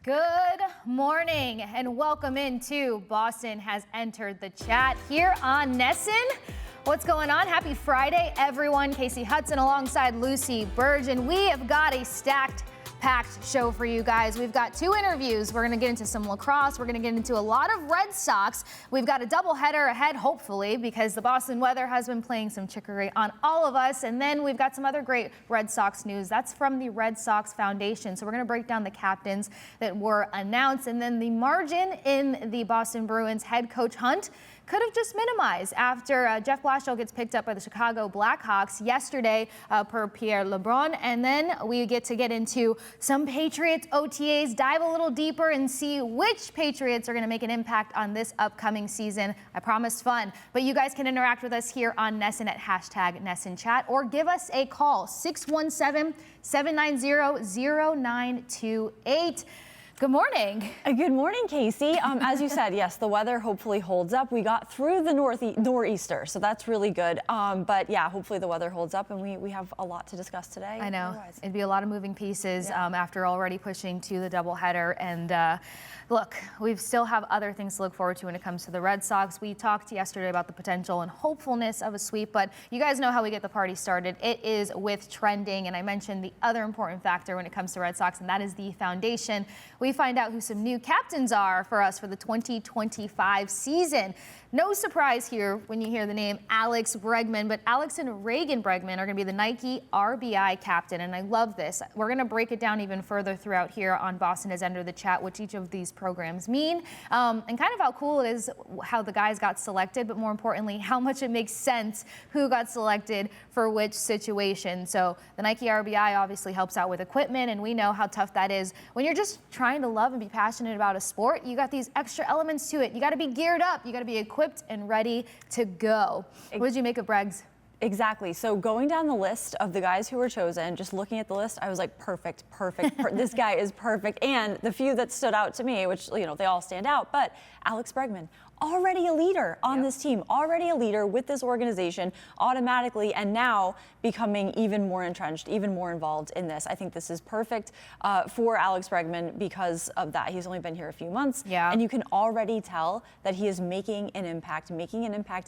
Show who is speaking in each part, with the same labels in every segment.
Speaker 1: Good morning and welcome into Boston Has Entered the Chat here on NESN. What's going on? Happy Friday, everyone. Kasey Hudson alongside Lucy Burdge, and we have got a packed show for you guys. We've got 2 interviews. We're going to get into some lacrosse. We're going to get into a lot of Red Sox. We've got a doubleheader ahead, hopefully, because the Boston weather has been playing some chicory on all of us. And then we've got some other great Red Sox news. That's from the Red Sox Foundation. So we're going to break down the captains that were announced. And then the margin in the Boston Bruins head coach hunt could have just minimized after Jeff Blashill gets picked up by the Chicago Blackhawks yesterday per Pierre LeBrun. And then we get into some Patriots OTAs, dive a little deeper and see which Patriots are going to make an impact on this upcoming season. I promise fun. But you guys can interact with us here on NESN at #NESNChat or give us a call, 617-790-0928. Good morning.
Speaker 2: Good morning, Kasey. As you said, yes, the weather hopefully holds up. We got through the nor'easter, so that's really good. But yeah, hopefully the weather holds up, and we have a lot to discuss today.
Speaker 1: I know. Otherwise, it'd be a lot of moving pieces after already pushing to the doubleheader. And look, we still have other things to look forward to when it comes to the Red Sox. We talked yesterday about the potential and hopefulness of a sweep, but you guys know how we get the party started. It is with trending, and I mentioned the other important factor when it comes to Red Sox, and that is the foundation. We find out who some new captains are for us for the 2025 season. No surprise here when you hear the name Alex Bregman, but Alex and Reagan Bregman are going to be the Nike RBI captain, and I love this. We're going to break it down even further throughout here on Boston Has Entered the Chat, which each of these programs mean, and kind of how cool it is how the guys got selected, but more importantly, how much it makes sense who got selected for which situation. So the Nike RBI obviously helps out with equipment, and we know how tough that is when you're just trying to love and be passionate about a sport. You got these extra elements to it. You got to be geared up. You got to be equipped and ready to go. What did you make of Breggs?
Speaker 2: Exactly. So going down the list of the guys who were chosen, just looking at the list, I was like, perfect. This guy is perfect. And the few that stood out to me, which, you know, they all stand out, but Alex Bregman, already a leader on this team, already a leader with this organization automatically, and now becoming even more entrenched, even more involved in this. I think this is perfect for Alex Bregman because of that. He's only been here a few months, and you can already tell that he is making an impact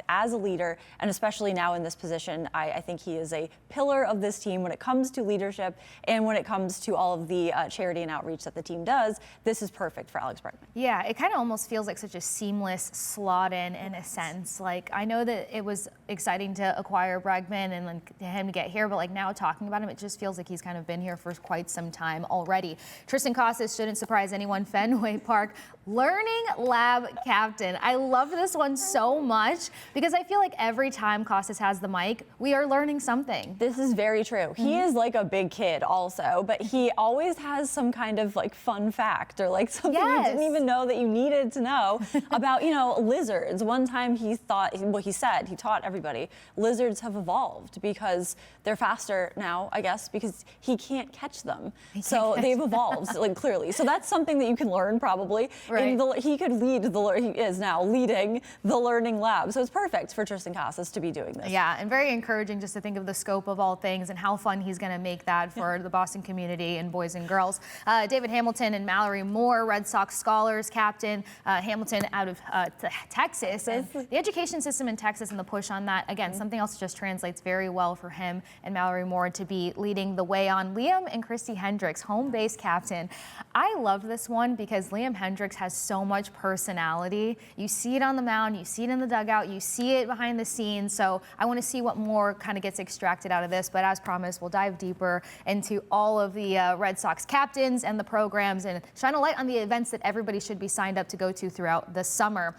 Speaker 2: as a leader, and especially now in this position. I think he is a pillar of this team when it comes to leadership and when it comes to all of the charity and outreach that the team does. This is perfect for Alex Bregman.
Speaker 1: Yeah, it kind of almost feels like such a seamless slot in a sense. Like, I know that it was exciting to acquire Bregman and like him to get here, but like now talking about him, it just feels like he's kind of been here for quite some time already. Tristan Casas shouldn't surprise anyone. Fenway Park Learning Lab captain. I love this one so much because I feel like every time Casas has the mic, we are learning something.
Speaker 2: This is very true. He is like a big kid also, but he always has some kind of like fun fact or like something you didn't even know that you needed to know about, you know, lizards. One time he taught everybody lizards have evolved because they're faster now, I guess, because he can't catch them. So they've evolved, like, clearly. So that's something that you can learn probably. Right. He could lead he is now leading the Learning Lab. So it's perfect for Tristan Casas to be doing this.
Speaker 1: Yeah, and very encouraging just to think of the scope of all things and how fun he's going to make that for the Boston community and boys and girls. David Hamilton and Mallory Moore, Red Sox scholars captain. Hamilton out of Texas. And the education system in Texas and the push on that, again, something else just translates very well for him and Mallory Moore to be leading the way on. Liam and Christy Hendricks, home base captain. I love this one because Liam Hendricks has so much personality. You see it on the mound, you see it in the dugout, you see it behind the scenes. So I want to see what more kind of gets extracted out of this. But as promised, we'll dive deeper into all of the Red Sox captains and the programs and shine a light on the events that everybody should be signed up to go to throughout the summer.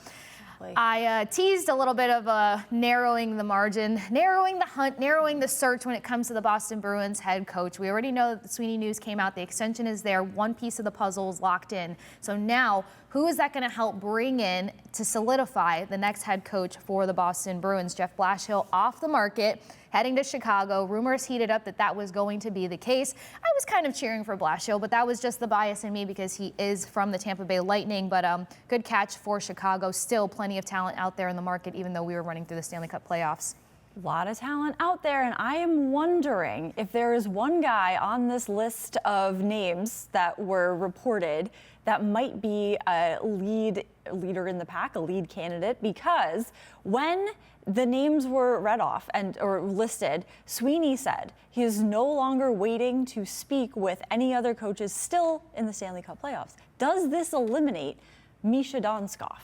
Speaker 1: I teased a little bit of narrowing the margin, narrowing the hunt, narrowing the search when it comes to the Boston Bruins head coach. We already know that the Sweeney news came out. The extension is there. One piece of the puzzle is locked in. So now, who is that going to help bring in to solidify the next head coach for the Boston Bruins? Jeff Blashill off the market, heading to Chicago. Rumors heated up that was going to be the case. I was kind of cheering for Blashill, but that was just the bias in me because he is from the Tampa Bay Lightning. But good catch for Chicago. Still plenty of talent out there in the market, even though we were running through the Stanley Cup playoffs.
Speaker 2: A lot of talent out there, and I am wondering if there is one guy on this list of names that were reported that might be a leader in the pack, a lead candidate, because when the names were read off or listed, Sweeney said he is no longer waiting to speak with any other coaches still in the Stanley Cup playoffs. Does this eliminate Misha Donskoff,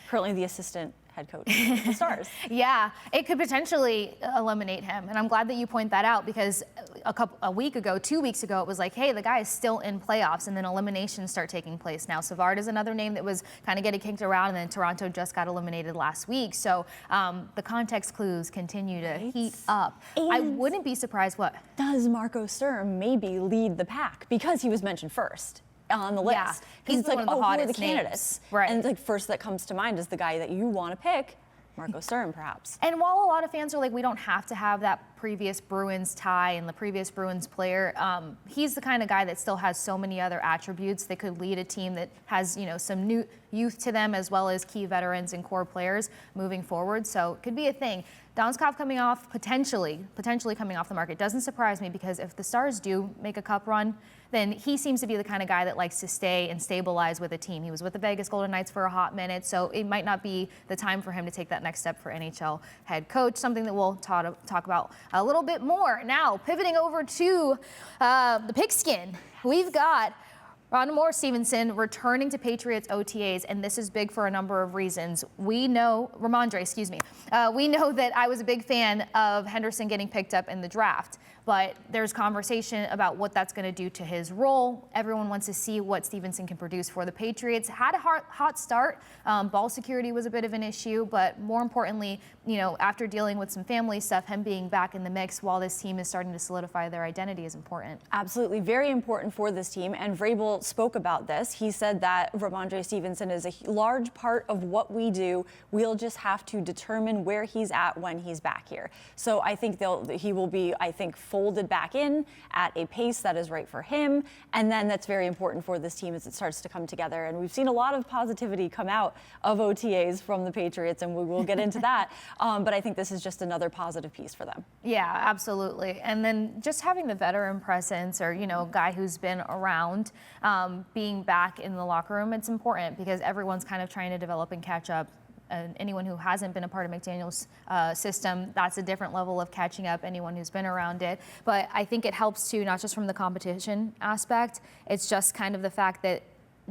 Speaker 2: currently the assistant head coach of the Stars?
Speaker 1: Yeah, it could potentially eliminate him. And I'm glad that you point that out, because a week ago, 2 weeks ago, it was like, hey, the guy is still in playoffs, and then eliminations start taking place. Now, Savard is another name that was kind of getting kicked around, and then Toronto just got eliminated last week. So the context clues continue to heat up.
Speaker 2: And
Speaker 1: I wouldn't be surprised. What?
Speaker 2: Does Marco Sturm maybe lead the pack because he was mentioned first on the list?
Speaker 1: Yeah,
Speaker 2: because it's like,
Speaker 1: one of the
Speaker 2: who are
Speaker 1: hottest
Speaker 2: the candidates?
Speaker 1: Names. Right.
Speaker 2: And like first that comes to mind is the guy that you want to pick, Marco Sturm, perhaps.
Speaker 1: And while a lot of fans are like, we don't have to have that previous Bruins tie and the previous Bruins player, he's the kind of guy that still has so many other attributes that could lead a team that has, some new youth to them, as well as key veterans and core players moving forward. So it could be a thing. Donskoff coming off, potentially coming off the market, doesn't surprise me, because if the Stars do make a cup run, then he seems to be the kind of guy that likes to stay and stabilize with a team. He was with the Vegas Golden Knights for a hot minute, so it might not be the time for him to take that next step for NHL head coach, something that we'll talk about a little bit more. Now, pivoting over to the pigskin, we've got Ramondre Stevenson returning to Patriots OTAs, and this is big for a number of reasons. We know that I was a big fan of Henderson getting picked up in the draft, but there's conversation about what that's going to do to his role. Everyone wants to see what Stevenson can produce for the Patriots. Had a hot start. Ball security was a bit of an issue, but more importantly, after dealing with some family stuff, him being back in the mix while this team is starting to solidify their identity is important.
Speaker 2: Absolutely, very important for this team, and Vrabel spoke about this. He said that Ramondre Stevenson is a large part of what we do. We'll just have to determine where he's at when he's back here. So I think he will be, folded back in at a pace that is right for him, and then that's very important for this team as it starts to come together. And we've seen a lot of positivity come out of OTAs from the Patriots, and we will get into that. But I think this is just another positive piece for them.
Speaker 1: Yeah, absolutely. And then just having the veteran presence, or guy who's been around, being back in the locker room, it's important, because everyone's kind of trying to develop and catch up. And anyone who hasn't been a part of McDaniel's system, that's a different level of catching up, anyone who's been around it. But I think it helps too, not just from the competition aspect, it's just kind of the fact that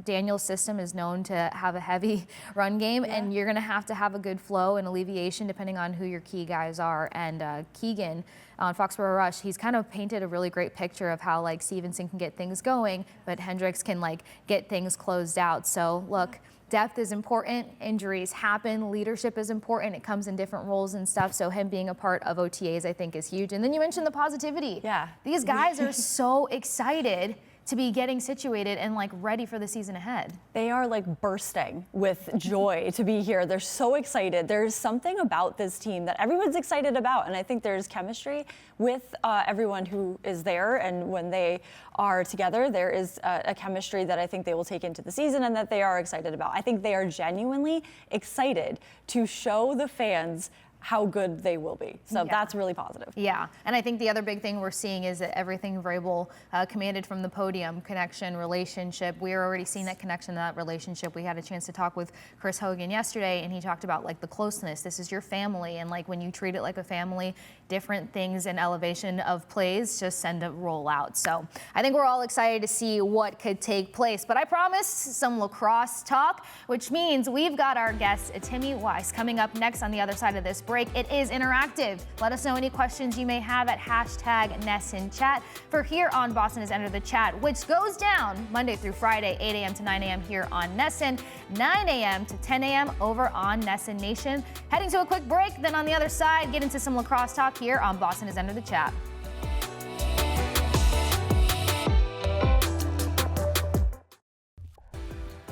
Speaker 1: Daniel's system is known to have a heavy run game, and you're going to have a good flow and alleviation depending on who your key guys are. And Keegan on Foxborough Rush, he's kind of painted a really great picture of how Stevenson can get things going, but Hendricks can get things closed out. So look, depth is important, injuries happen, leadership is important, it comes in different roles and stuff, so him being a part of OTAs I think is huge. And then you mentioned the positivity.
Speaker 2: Yeah.
Speaker 1: These guys are so excited to be getting situated and ready for the season ahead.
Speaker 2: They are bursting with joy to be here. They're so excited. There's something about this team that everyone's excited about, and I think there's chemistry with everyone who is there, and when they are together, there is a chemistry that I think they will take into the season and that they are excited about. I think they are genuinely excited to show the fans how good they will be. So that's really positive.
Speaker 1: Yeah, and I think the other big thing we're seeing is that everything Vrabel commanded from the podium, connection, relationship, we are already seeing that connection, that relationship. We had a chance to talk with Chris Hogan yesterday, and he talked about the closeness. This is your family, and when you treat it like a family, different things and elevation of plays just send a roll out. So I think we're all excited to see what could take place. But I promise some lacrosse talk, which means we've got our guest, Timmy Weiss, coming up next on the other side of this break. It is interactive. Let us know any questions you may have at #NESSNChat for here on Boston Has Entered the Chat, which goes down Monday through Friday, 8 a.m. to 9 a.m. here on NESN, 9 a.m. to 10 a.m. over on NESN Nation. Heading to a quick break, then on the other side, get into some lacrosse talk here on Boston Has Entered the Chat.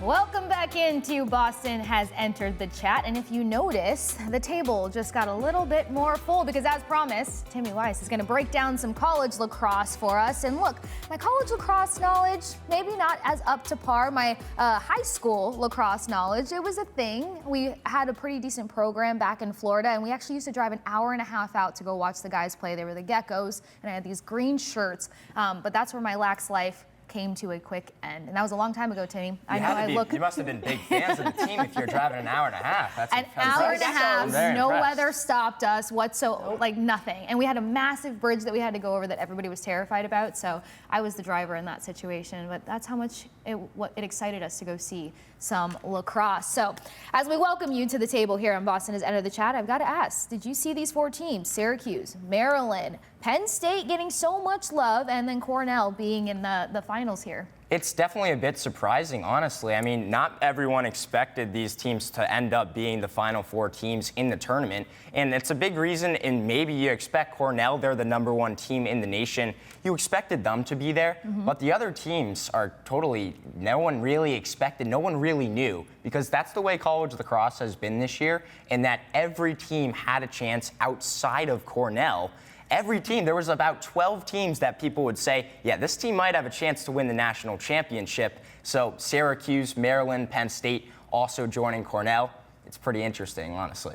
Speaker 1: Welcome back into Boston Has Entered the Chat. And if you notice, the table just got a little bit more full because, as promised, Timmy Weiss is going to break down some college lacrosse for us. And look, my college lacrosse knowledge, maybe not as up to par. My high school lacrosse knowledge, it was a thing. We had a pretty decent program back in Florida, and we actually used to drive an hour and a half out to go watch the guys play. They were the Geckos, and I had these green shirts. But that's where my lax life came to a quick end. And that was a long time ago, Timmy.
Speaker 3: You must have been big fans of the team if you're driving an hour and a half. That's
Speaker 1: an hour and a half, no
Speaker 3: impressed.
Speaker 1: weather stopped us whatsoever, like nothing. And we had a massive bridge that we had to go over that everybody was terrified about. So I was the driver in that situation, but that's how much it excited us to go see some lacrosse. So as we welcome you to the table here on Boston Has Entered the Chat, I've got to ask, did you see these 4 teams? Syracuse, Maryland, Penn State getting so much love, and then Cornell being in the finals here.
Speaker 3: It's definitely a bit surprising, honestly. I mean, not everyone expected these teams to end up being the final 4 teams in the tournament. And it's a big reason, and maybe you expect Cornell, they're the #1 team in the nation. You expected them to be there, but the other teams are totally, no one really expected, no one really knew, because that's the way college lacrosse has been this year, and that every team had a chance outside of Cornell. Every team, there was about 12 teams that people would say, yeah, this team might have a chance to win the national championship. So Syracuse, Maryland, Penn State also joining Cornell. It's pretty interesting, honestly.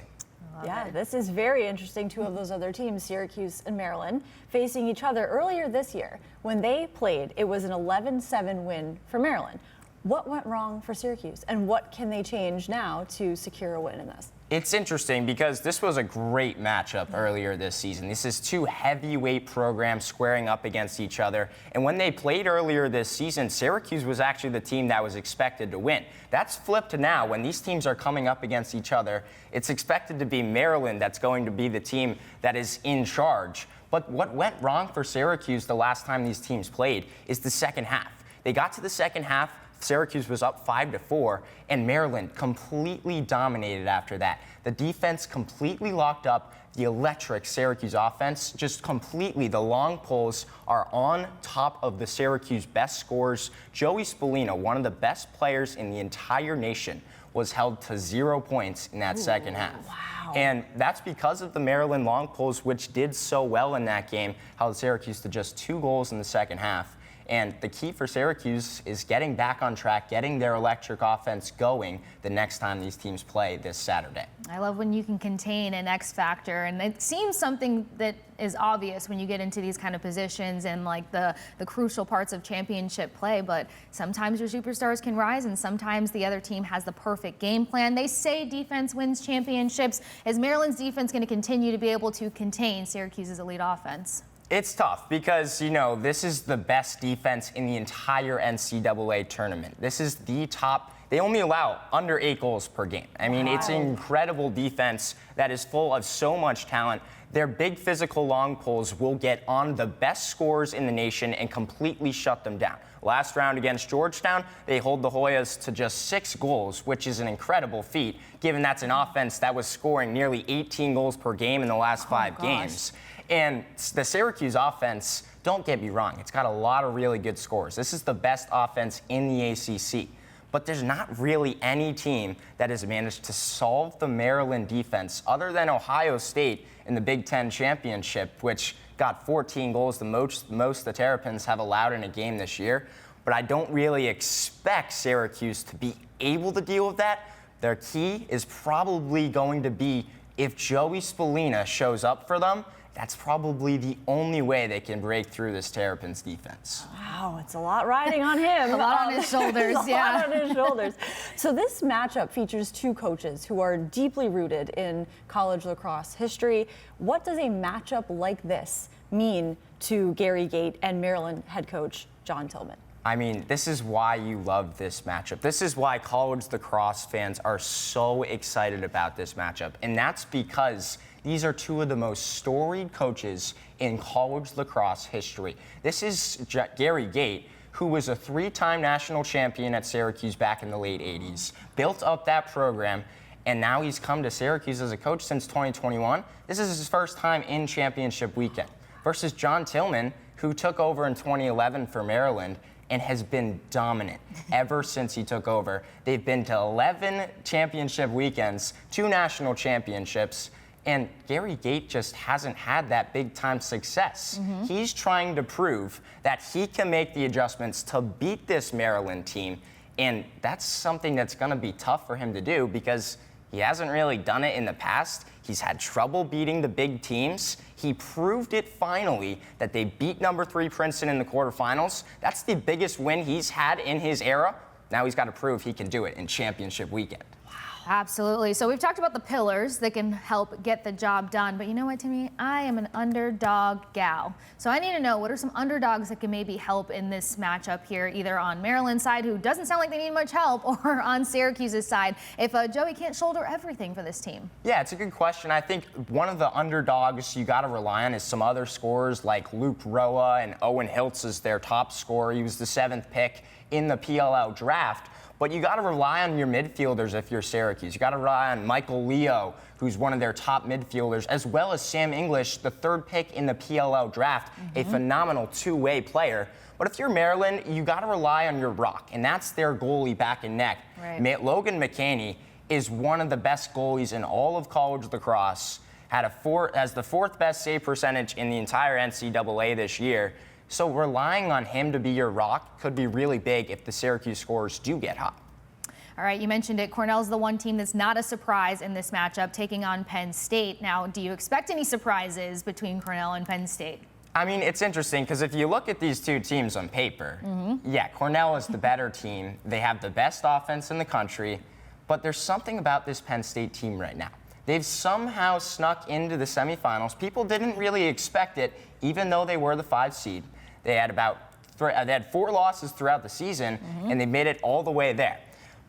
Speaker 2: Yeah, this is very interesting. 2 of those other teams, Syracuse and Maryland, facing each other earlier this year. When they played, it was an 11-7 win for Maryland. What went wrong for Syracuse, and what can they change now to secure a win in this?
Speaker 3: It's interesting because this was a great matchup earlier this season. This is 2 heavyweight programs squaring up against each other. And when they played earlier this season, Syracuse was actually the team that was expected to win. That's flipped now. When these teams are coming up against each other, it's expected to be Maryland that's going to be the team that is in charge. But what went wrong for Syracuse the last time these teams played is the second half. They got to the second half, Syracuse was up 5-4, and Maryland completely dominated after that. The defense completely locked up. The electric Syracuse offense, just completely, the long pulls are on top of the Syracuse best scorers. Joey Spallina, one of the best players in the entire nation, was held to 0 points in that second half.
Speaker 2: Wow.
Speaker 3: And that's because of the Maryland long pulls, which did so well in that game, held Syracuse to just 2 goals in the second half. And the key for Syracuse is getting back on track, getting their electric offense going the next time these teams play this Saturday.
Speaker 1: I love when you can contain an X factor, and it seems something that is obvious when you get into these kind of positions and like the crucial parts of championship play, but sometimes your superstars can rise and sometimes the other team has the perfect game plan. They say defense wins championships. Is Maryland's defense going to continue to be able to contain Syracuse's elite offense?
Speaker 3: It's tough because, you know, this is the best defense in the entire NCAA tournament. This is the top. They only allow under 8 goals per game. I mean, It's an incredible defense that is full of so much talent. Their big physical long pulls will get on the best scorers in the nation and completely shut them down. Last round against Georgetown, they hold the Hoyas to just 6 goals, which is an incredible feat, given that's an offense that was scoring nearly 18 goals per game in the last 5 games. And the Syracuse offense, don't get me wrong, it's got a lot of really good scores. This is the best offense in the ACC. But there's not really any team that has managed to solve the Maryland defense other than Ohio State in the Big Ten championship, which got 14 goals, the most the Terrapins have allowed in a game this year. But I don't really expect Syracuse to be able to deal with that. Their key is probably going to be if Joey Spallina shows up for them. That's probably the only way they can break through this Terrapins defense.
Speaker 2: Wow, it's a lot riding on him.
Speaker 1: A lot on his shoulders, yeah.
Speaker 2: A lot on his shoulders. So this matchup features 2 coaches who are deeply rooted in college lacrosse history. What does a matchup like this mean to Gary Gait and Maryland head coach John Tillman?
Speaker 3: I mean, this is why you love this matchup. This is why college lacrosse fans are so excited about this matchup. And that's because these are 2 of the most storied coaches in college lacrosse history. This is Gary Gait, who was a 3-time national champion at Syracuse back in the late 80s, built up that program, and now he's come to Syracuse as a coach since 2021. This is his first time in championship weekend versus John Tillman, who took over in 2011 for Maryland and has been dominant ever since he took over. They've been to 11 championship weekends, 2 national championships, and Gary Gait just hasn't had that big-time success. He's trying to prove that he can make the adjustments to beat this Maryland team, and that's something that's going to be tough for him to do because he hasn't really done it in the past. He's had trouble beating the big teams. He proved it finally that they beat number 3 Princeton in the quarterfinals. That's the biggest win he's had in his era. Now he's got to prove he can do it in championship weekend.
Speaker 1: Absolutely. So we've talked about the pillars that can help get the job done. But you know what, Timmy? I am an underdog gal. So I need to know, what are some underdogs that can maybe help in this matchup here, either on Maryland's side, who doesn't sound like they need much help, or on Syracuse's side, if Joey can't shoulder everything for this team?
Speaker 3: Yeah, it's a good question. I think one of the underdogs you got to rely on is some other scorers like Luke Roa, and Owen Hiltz is their top scorer. He was the 7th pick in the PLL draft. But you got to rely on your midfielders if you're Syracuse. You got to rely on Michael Leo, who's one of their top midfielders, as well as Sam English, the 3rd pick in the PLL draft, a phenomenal 2-way player. But if you're Maryland, you got to rely on your rock, and that's their goalie back and neck.
Speaker 1: Right.
Speaker 3: Logan McCaney is one of the best goalies in all of college lacrosse, has the 4th best save percentage in the entire NCAA this year. So relying on him to be your rock could be really big if the Syracuse scorers do get hot.
Speaker 1: All right, you mentioned it. Cornell's the one team that's not a surprise in this matchup, taking on Penn State. Now, do you expect any surprises between Cornell and Penn State?
Speaker 3: I mean, it's interesting because if you look at these 2 teams on paper, yeah, Cornell is the better team. They have the best offense in the country, but there's something about this Penn State team right now. They've somehow snuck into the semifinals. People didn't really expect it, even though they were the 5 seed. They had they had 4 losses throughout the season, and they made it all the way there.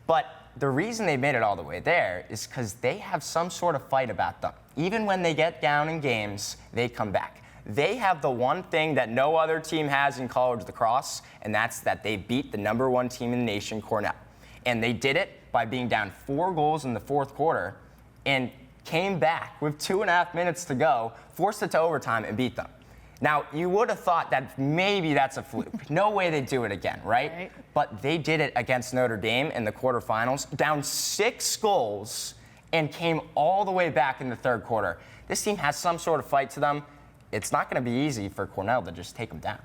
Speaker 3: But the reason they made it all the way there is because they have some sort of fight about them. Even when they get down in games, they come back. They have the one thing that no other team has in college lacrosse, and that's that they beat the number 1 team in the nation, Cornell. And they did it by being down 4 goals in the 4th quarter and came back with 2.5 minutes to go, forced it to overtime, and beat them. Now, you would have thought that maybe that's a fluke. No way they'd do it again, right? But they did it against Notre Dame in the quarterfinals, down 6 goals, and came all the way back in the 3rd quarter. This team has some sort of fight to them. It's not going to be easy for Cornell to just take them down.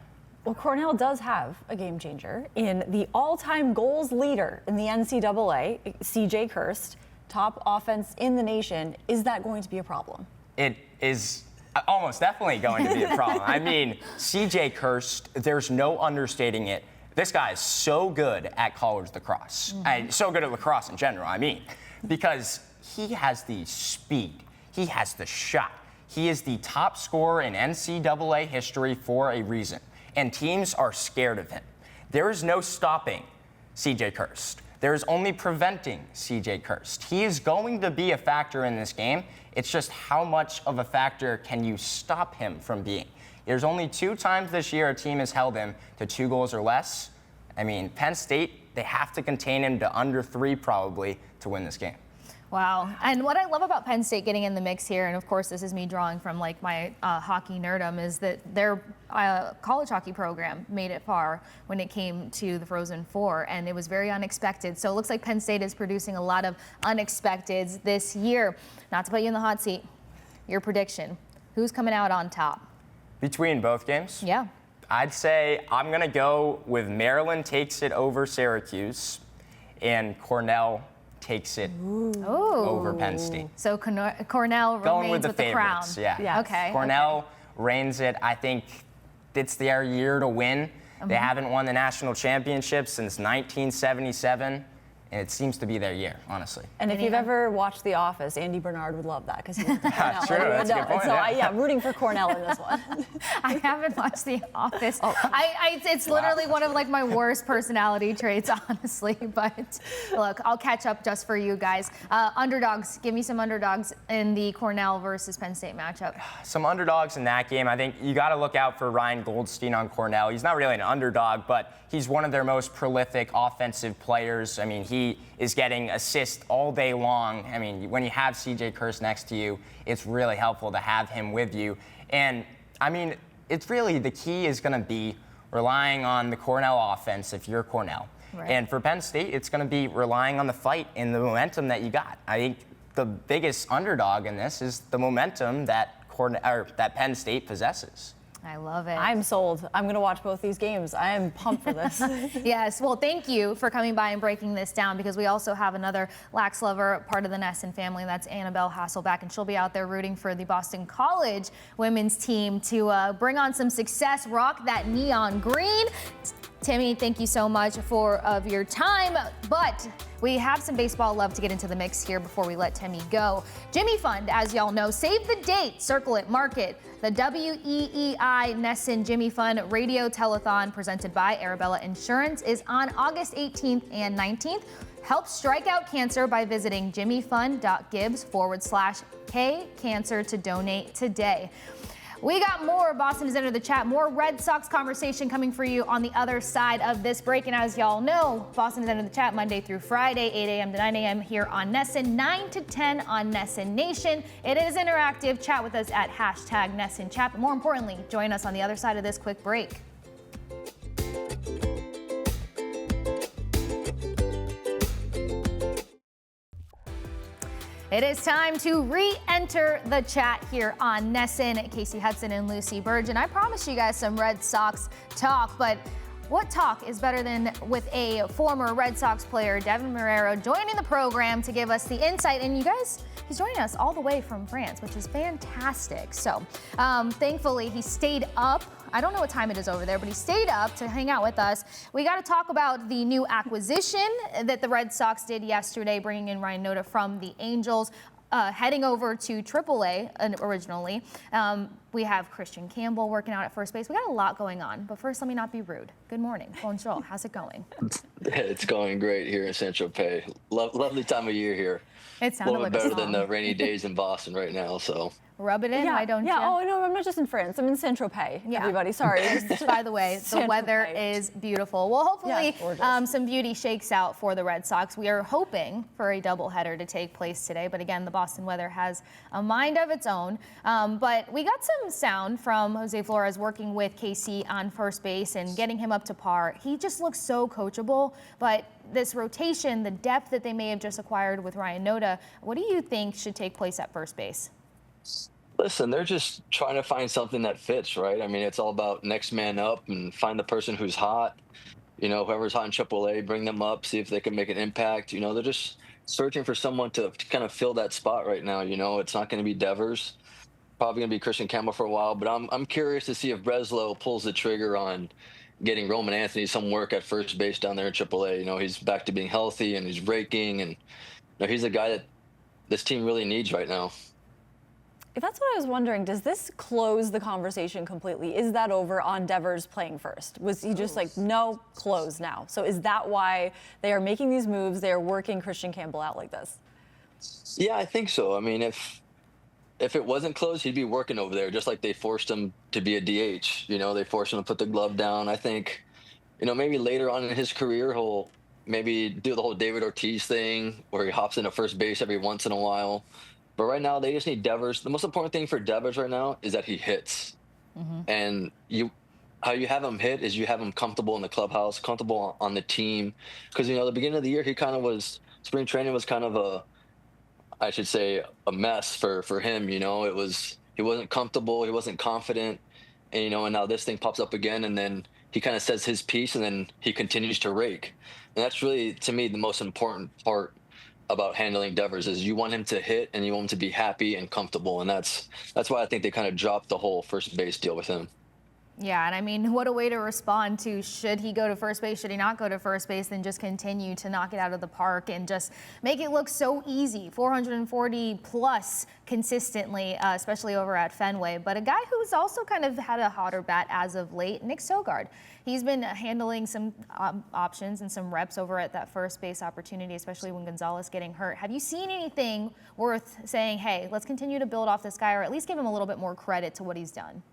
Speaker 2: Well, Cornell does have a game changer in the all-time goals leader in the NCAA, CJ Kirst, top offense in the nation. Is that going to be a problem?
Speaker 3: It is almost definitely going to be a problem. I mean, CJ Kirst, there's no understating it. This guy is so good at college lacrosse. So good at lacrosse in general, I mean, because he has the speed. He has the shot. He is the top scorer in NCAA history for a reason, and teams are scared of him. There is no stopping CJ Kirst. There is only preventing CJ Kirst. He is going to be a factor in this game. It's just how much of a factor can you stop him from being? There's only 2 times this year a team has held him to 2 goals or less. I mean, Penn State, they have to contain him to under 3 probably to win this game.
Speaker 1: Wow. And what I love about Penn State getting in the mix here, and of course this is me drawing from like my hockey nerdum, is that their college hockey program made it far when it came to the Frozen Four, and it was very unexpected. So it looks like Penn State is producing a lot of unexpecteds this year. Not to put you in the hot seat, your prediction, who's coming out on top?
Speaker 3: Between both games?
Speaker 1: Yeah.
Speaker 3: I'd say I'm going to go with Maryland takes it over Syracuse, and Cornell takes it over Penn State.
Speaker 1: So Cornell
Speaker 3: Going
Speaker 1: remains
Speaker 3: with the
Speaker 1: crown.
Speaker 3: favorites, yeah.
Speaker 1: Okay.
Speaker 3: Cornell reigns it. I think it's their year to win. They haven't won the national championship since 1977. And it seems to be their year, honestly.
Speaker 2: And if you've ever watched The Office, Andy Bernard would love that because he's Cornell.
Speaker 3: True, that's a good point.
Speaker 2: So I'm rooting for Cornell in this one.
Speaker 1: I haven't watched The Office. It's literally one of like my worst personality traits, honestly. But look, I'll catch up just for you guys. Underdogs, give me some underdogs in the Cornell versus Penn State matchup.
Speaker 3: Some underdogs in that game. I think you got to look out for Ryan Goldstein on Cornell. He's not really an underdog, but he's one of their most prolific offensive players. I mean, he is getting assists all day long. I mean, when you have CJ Kirst next to you, it's really helpful to have him with you. And I mean, it's really the key is going to be relying on the Cornell offense if you're Cornell.
Speaker 1: Right.
Speaker 3: And for Penn State, it's going to be relying on the fight and the momentum that you got. I think the biggest underdog in this is the momentum that that Penn State possesses.
Speaker 1: I love it.
Speaker 2: I'm sold. I'm going to watch both these games. I am pumped for this.
Speaker 1: Yes, well, thank you for coming by and breaking this down, because we also have another Lax lover, part of the Nesson family. That's Annabelle Hasselback, and she'll be out there rooting for the Boston College women's team to bring on some success, rock that neon green. Timmy, thank you so much for your time, but we have some baseball love to get into the mix here before we let Timmy go. Jimmy Fund, as y'all know, save the date, circle it, mark it. The WEEI Nesson Jimmy Fund Radio Telethon presented by Arabella Insurance is on August 18th and 19th. Help strike out cancer by visiting jimmyfund.gibbs/K-cancer to donate today. We got more Boston is Under the Chat, more Red Sox conversation coming for you on the other side of this break. And as y'all know, Boston is Under the Chat Monday through Friday, 8 a.m. to 9 a.m. here on Nesson, 9 to 10 on Nesson Nation. It is interactive. Chat with us at #NessonChat. But more importantly, join us on the other side of this quick break. It is time to re-enter the chat here on Nesson. Kasey Hudson and Lucy Burdge. And I promised you guys some Red Sox talk, but what talk is better than with a former Red Sox player, Deven Marrero, joining the program to give us the insight. And you guys, he's joining us all the way from France, which is fantastic. So thankfully he stayed up. I don't know what time it is over there, but he stayed up to hang out with us. We got to talk about the new acquisition that the Red Sox did yesterday, bringing in Ryan Noda from the Angels, heading over to AAA originally. We have Christian Campbell working out at first base. We got a lot going on, but first, let me not be rude. Good morning. Bonjour. How's it going?
Speaker 4: It's going great here in Saint-Tropez. Lovely time of year here.
Speaker 1: It
Speaker 4: A
Speaker 1: sounded
Speaker 4: little
Speaker 1: like
Speaker 4: bit
Speaker 1: a
Speaker 4: better than
Speaker 1: song.
Speaker 4: the rainy days in Boston right now, so.
Speaker 1: Rub it in, why don't you?
Speaker 2: Oh, no, I'm not just in France. I'm in Saint-Tropez, everybody. Sorry.
Speaker 1: By the way, the weather is beautiful. Well, hopefully some beauty shakes out for the Red Sox. We are hoping for a doubleheader to take place today, but again, the Boston weather has a mind of its own. But we got some sound from Jose Flores working with Kasey on first base and getting him up to par. He just looks so coachable, but this rotation, the depth that they may have just acquired with Ryan Noda, what do you think should take place at first base?
Speaker 4: Listen, they're just trying to find something that fits, right? I mean, it's all about next man up and find the person who's hot. You know, whoever's hot in AAA, bring them up, see if they can make an impact. You know, they're just searching for someone to kind of fill that spot right now. You know, it's not going to be Devers. Probably going to be Christian Campbell for a while, but I'm curious to see if Breslow pulls the trigger on getting Roman Anthony some work at first base down there in AAA. You know, he's back to being healthy and he's raking, and you know, he's a guy that this team really needs right now.
Speaker 2: That's what I was wondering. Does this close the conversation completely? Is that over on Devers playing first? Was he just like, no, close now? So is that why they are making these moves? They are working Christian Campbell out like this?
Speaker 4: Yeah, I think so. I mean, if it wasn't closed, he'd be working over there, just like they forced him to be a DH. You know, they forced him to put the glove down. I think, you know, maybe later on in his career, he'll maybe do the whole David Ortiz thing where he hops into first base every once in a while. But right now, they just need Devers. The most important thing for Devers right now is that he hits. And how you have him hit is you have him comfortable in the clubhouse, comfortable on the team. Because, you know, the beginning of the year, he kind of was, spring training was kind of a mess for him. You know, he wasn't comfortable, he wasn't confident. And, you know, and now this thing pops up again, and then he kind of says his piece, and then he continues to rake. And that's really, to me, the most important part about handling Devers is you want him to hit and you want him to be happy and comfortable. And that's why I think they kind of dropped the whole first base deal with him.
Speaker 1: Yeah, and I mean, what a way to respond to should he go to first base, should he not go to first base, then just continue to knock it out of the park and just make it look so easy, 440 plus consistently, especially over at Fenway. But a guy who's also kind of had a hotter bat as of late, Nick Sogard. He's been handling some options and some reps over at that first base opportunity, especially when Gonzalez getting hurt. Have you seen anything worth saying, hey, let's continue to build off this guy, or at least give him a little bit more credit to what he's done?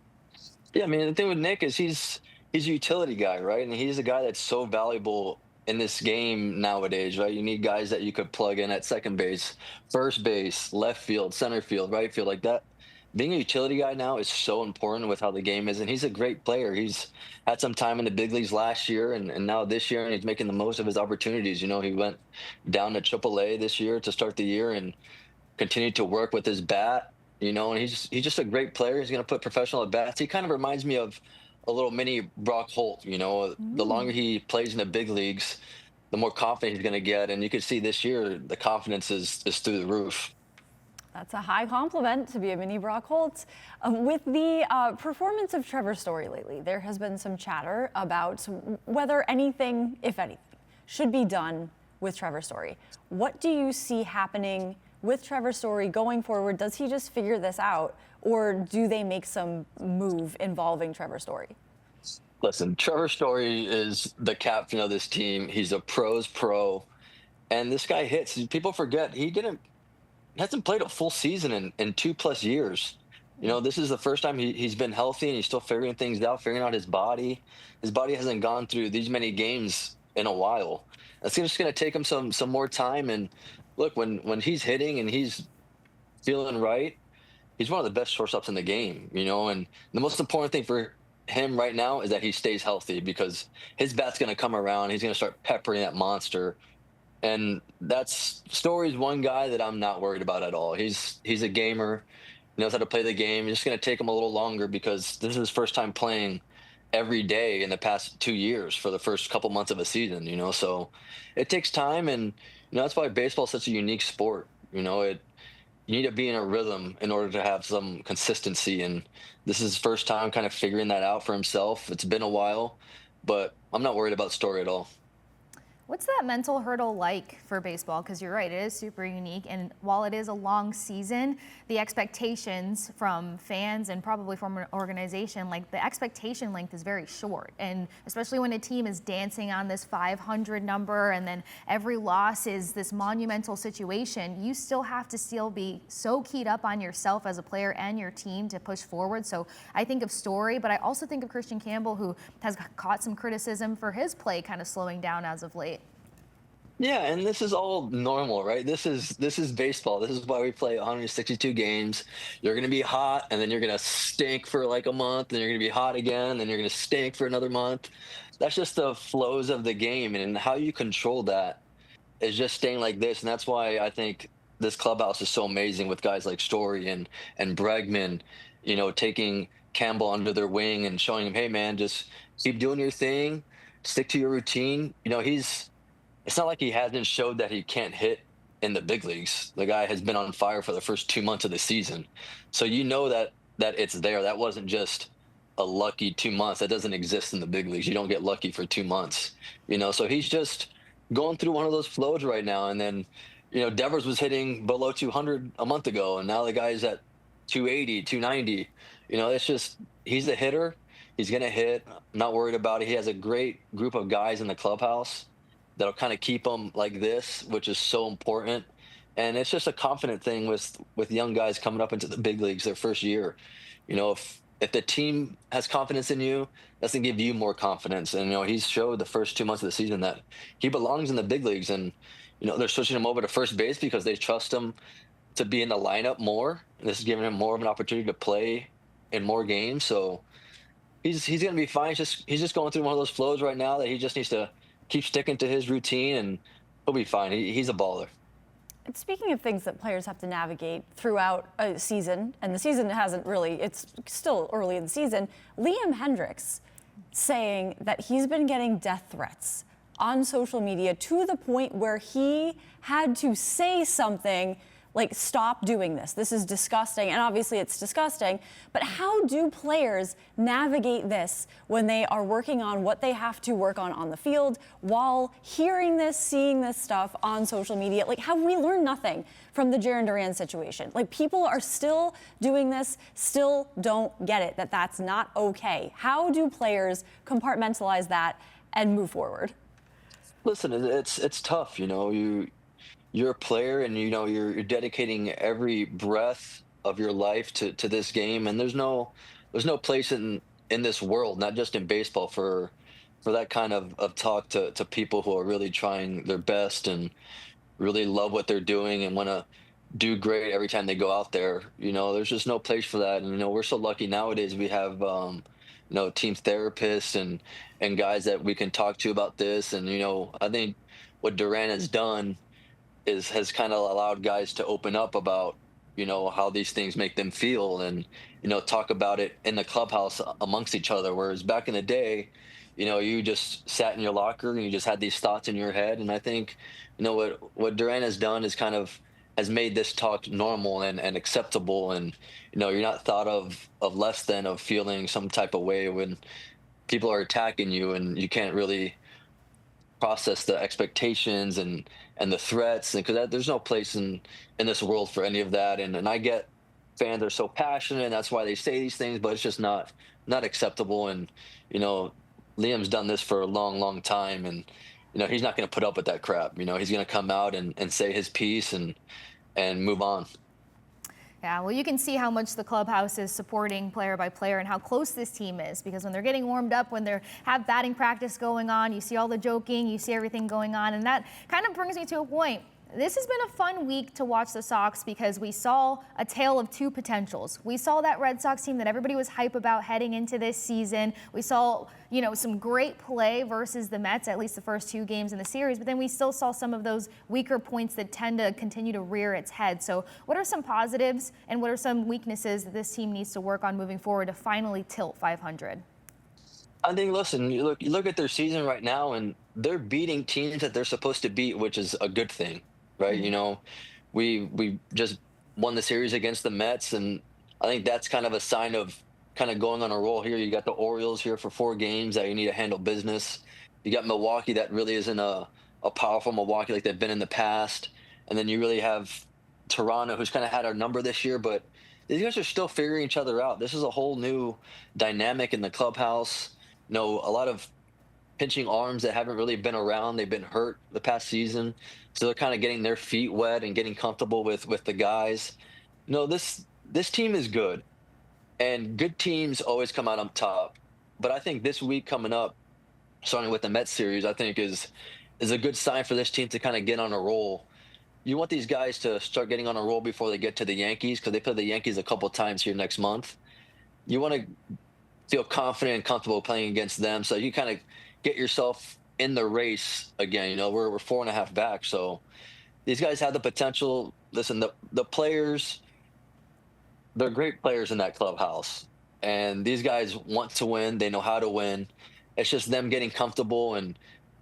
Speaker 4: Yeah, I mean, the thing with Nick is he's a utility guy, right? And he's a guy that's so valuable in this game nowadays, right? You need guys that you could plug in at second base, first base, left field, center field, right field, like that. being a utility guy now is so important with how the game is. And he's a great player. He's had some time in the big leagues last year and now this year, and he's making the most of his opportunities. You know, he went down to AAA this year to start the year and continued to work with his bat, you know, and he's just a great player. He's going to put professional at bats. He kind of reminds me of a little mini Brock Holt, you know. The longer he plays in the big leagues, the more confident he's going to get. And you can see this year, the confidence is through the roof.
Speaker 2: That's a high compliment to be a mini Brock Holt. With the performance of Trevor Story lately, there has been some chatter about whether anything, if anything, should be done with Trevor Story. What do you see happening with Trevor Story going forward? Does he just figure this out, or do they make some move involving Trevor Story?
Speaker 4: Listen, Trevor Story is the captain of this team. He's a pro's pro, and this guy hits. People forget he hasn't played a full season in 2+ years. You know, this is the first time he's been healthy, and he's still figuring things out, figuring out his body. His body hasn't gone through these many games in a while. It's just going to take him some more time. And look, when he's hitting and he's feeling right, he's one of the best shortstops in the game, you know. And the most important thing for him right now is that he stays healthy, because his bat's going to come around. He's going to start peppering that monster. And that's Story's one guy that I'm not worried about at all. He's a gamer. He knows how to play the game. It's just going to take him a little longer, because this is his first time playing every day in the past 2 years for the first couple months of a season, you know. So it takes time, and you know, that's why baseball is such a unique sport. You know, you need to be in a rhythm in order to have some consistency, and this is his first time kind of figuring that out for himself. It's been a while, but I'm not worried about Story at all.
Speaker 1: What's that mental hurdle like for baseball? Because you're right, it is super unique. And while it is a long season, the expectations from fans and probably from an organization, like the expectation length is very short. And especially when a team is dancing on this 500 number and then every loss is this monumental situation, you still have to be so keyed up on yourself as a player and your team to push forward. So I think of Story, but I also think of Christian Campbell, who has caught some criticism for his play kind of slowing down as of late.
Speaker 4: Yeah, and this is all normal, right? This is baseball. This is why we play 162 games. You're going to be hot, and then you're going to stink for like a month, and you're going to be hot again, and then you're going to stink for another month. That's just the flows of the game, and how you control that is just staying like this. And that's why I think this clubhouse is so amazing with guys like Story and Bregman, you know, taking Campbell under their wing and showing him, hey, man, just keep doing your thing, stick to your routine. You know, it's not like he hasn't showed that he can't hit in the big leagues. The guy has been on fire for the first 2 months of the season. So you know that it's there. That wasn't just a lucky 2 months. That doesn't exist in the big leagues. You don't get lucky for 2 months. You know, so he's just going through one of those flows right now. And then, you know, Devers was hitting below 200 a month ago, and now the guy's at 280, 290. You know, it's just, he's a hitter. He's going to hit. I'm not worried about it. He has a great group of guys in the clubhouse that'll kind of keep them like this, which is so important. And it's just a confident thing with young guys coming up into the big leagues their first year. You know, if the team has confidence in you, that's going to give you more confidence. And, you know, he's showed the first 2 months of the season that he belongs in the big leagues. And, you know, they're switching him over to first base because they trust him to be in the lineup more. And this is giving him more of an opportunity to play in more games. So he's going to be fine. He's just going through one of those flows right now that he just needs to keep sticking to his routine, and he'll be fine. He's a baller.
Speaker 2: And speaking of things that players have to navigate throughout a season, and the season hasn't really, it's still early in the season, Liam Hendriks saying that he's been getting death threats on social media to the point where he had to say something like, stop doing this. This is disgusting. And obviously it's disgusting. But how do players navigate this when they are working on what they have to work on the field while hearing this, seeing this stuff on social media? Like, have we learned nothing from the Jarren Duran situation? Like, people are still doing this, still don't get it, that that's not okay. How do players compartmentalize that and move forward?
Speaker 4: Listen, it's tough. You know, you're a player, and you know you're dedicating every breath of your life to this game, and there's no place in this world, not just in baseball, for that kind of talk to people who are really trying their best and really love what they're doing and want to do great every time they go out there. There's just no place for that. And we're so lucky nowadays. We have team therapists and guys that we can talk to about this. And I think what Durant has done has kind of allowed guys to open up about how these things make them feel, and talk about it in the clubhouse amongst each other. Whereas back in the day, you just sat in your locker and you just had these thoughts in your head. And I think what Durant has done is kind of has made this talk normal and acceptable, and you're not thought of less than, of feeling some type of way when people are attacking you and you can't really process the expectations and the threats, and because there's no place in this world for any of that. And I get fans are so passionate, and that's why they say these things, but it's just not acceptable. And Liam's done this for a long time, and he's not going to put up with that crap. He's going to come out and say his piece and move on.
Speaker 1: Yeah, well, you can see how much the clubhouse is supporting player by player and how close this team is, because when they're getting warmed up, when they have batting practice going on, you see all the joking, you see everything going on. And that kind of brings me to a point. This has been a fun week to watch the Sox because we saw a tale of two potentials. We saw that Red Sox team that everybody was hype about heading into this season. We saw, some great play versus the Mets, at least the first two games in the series, but then we still saw some of those weaker points that tend to continue to rear its head. So what are some positives and what are some weaknesses that this team needs to work on moving forward to finally tilt 500?
Speaker 4: I think, listen, you look at their season right now, and they're beating teams that they're supposed to beat, which is a good thing. Right. We just won the series against the Mets, and I think that's kind of a sign of kind of going on a roll here. You got the Orioles here for 4 games that you need to handle business. You got Milwaukee that really isn't a powerful Milwaukee like they've been in the past. And then you really have Toronto, who's kind of had our number this year, but these guys are still figuring each other out. This is a whole new dynamic in the clubhouse. A lot of pinching arms that haven't really been around. They've been hurt the past season. So they're kind of getting their feet wet and getting comfortable with the guys. This team is good, and good teams always come out on top. But I think this week coming up, starting with the Mets series, I think is a good sign for this team to kind of get on a roll. You want these guys to start getting on a roll before they get to the Yankees, because they play the Yankees a couple times here next month. You want to feel confident and comfortable playing against them, so you kind of get yourself in the race again. We're 4.5 back, so these guys have the potential. Listen, the players, they're great players in that clubhouse, and these guys want to win. They know how to win. It's just them getting comfortable, and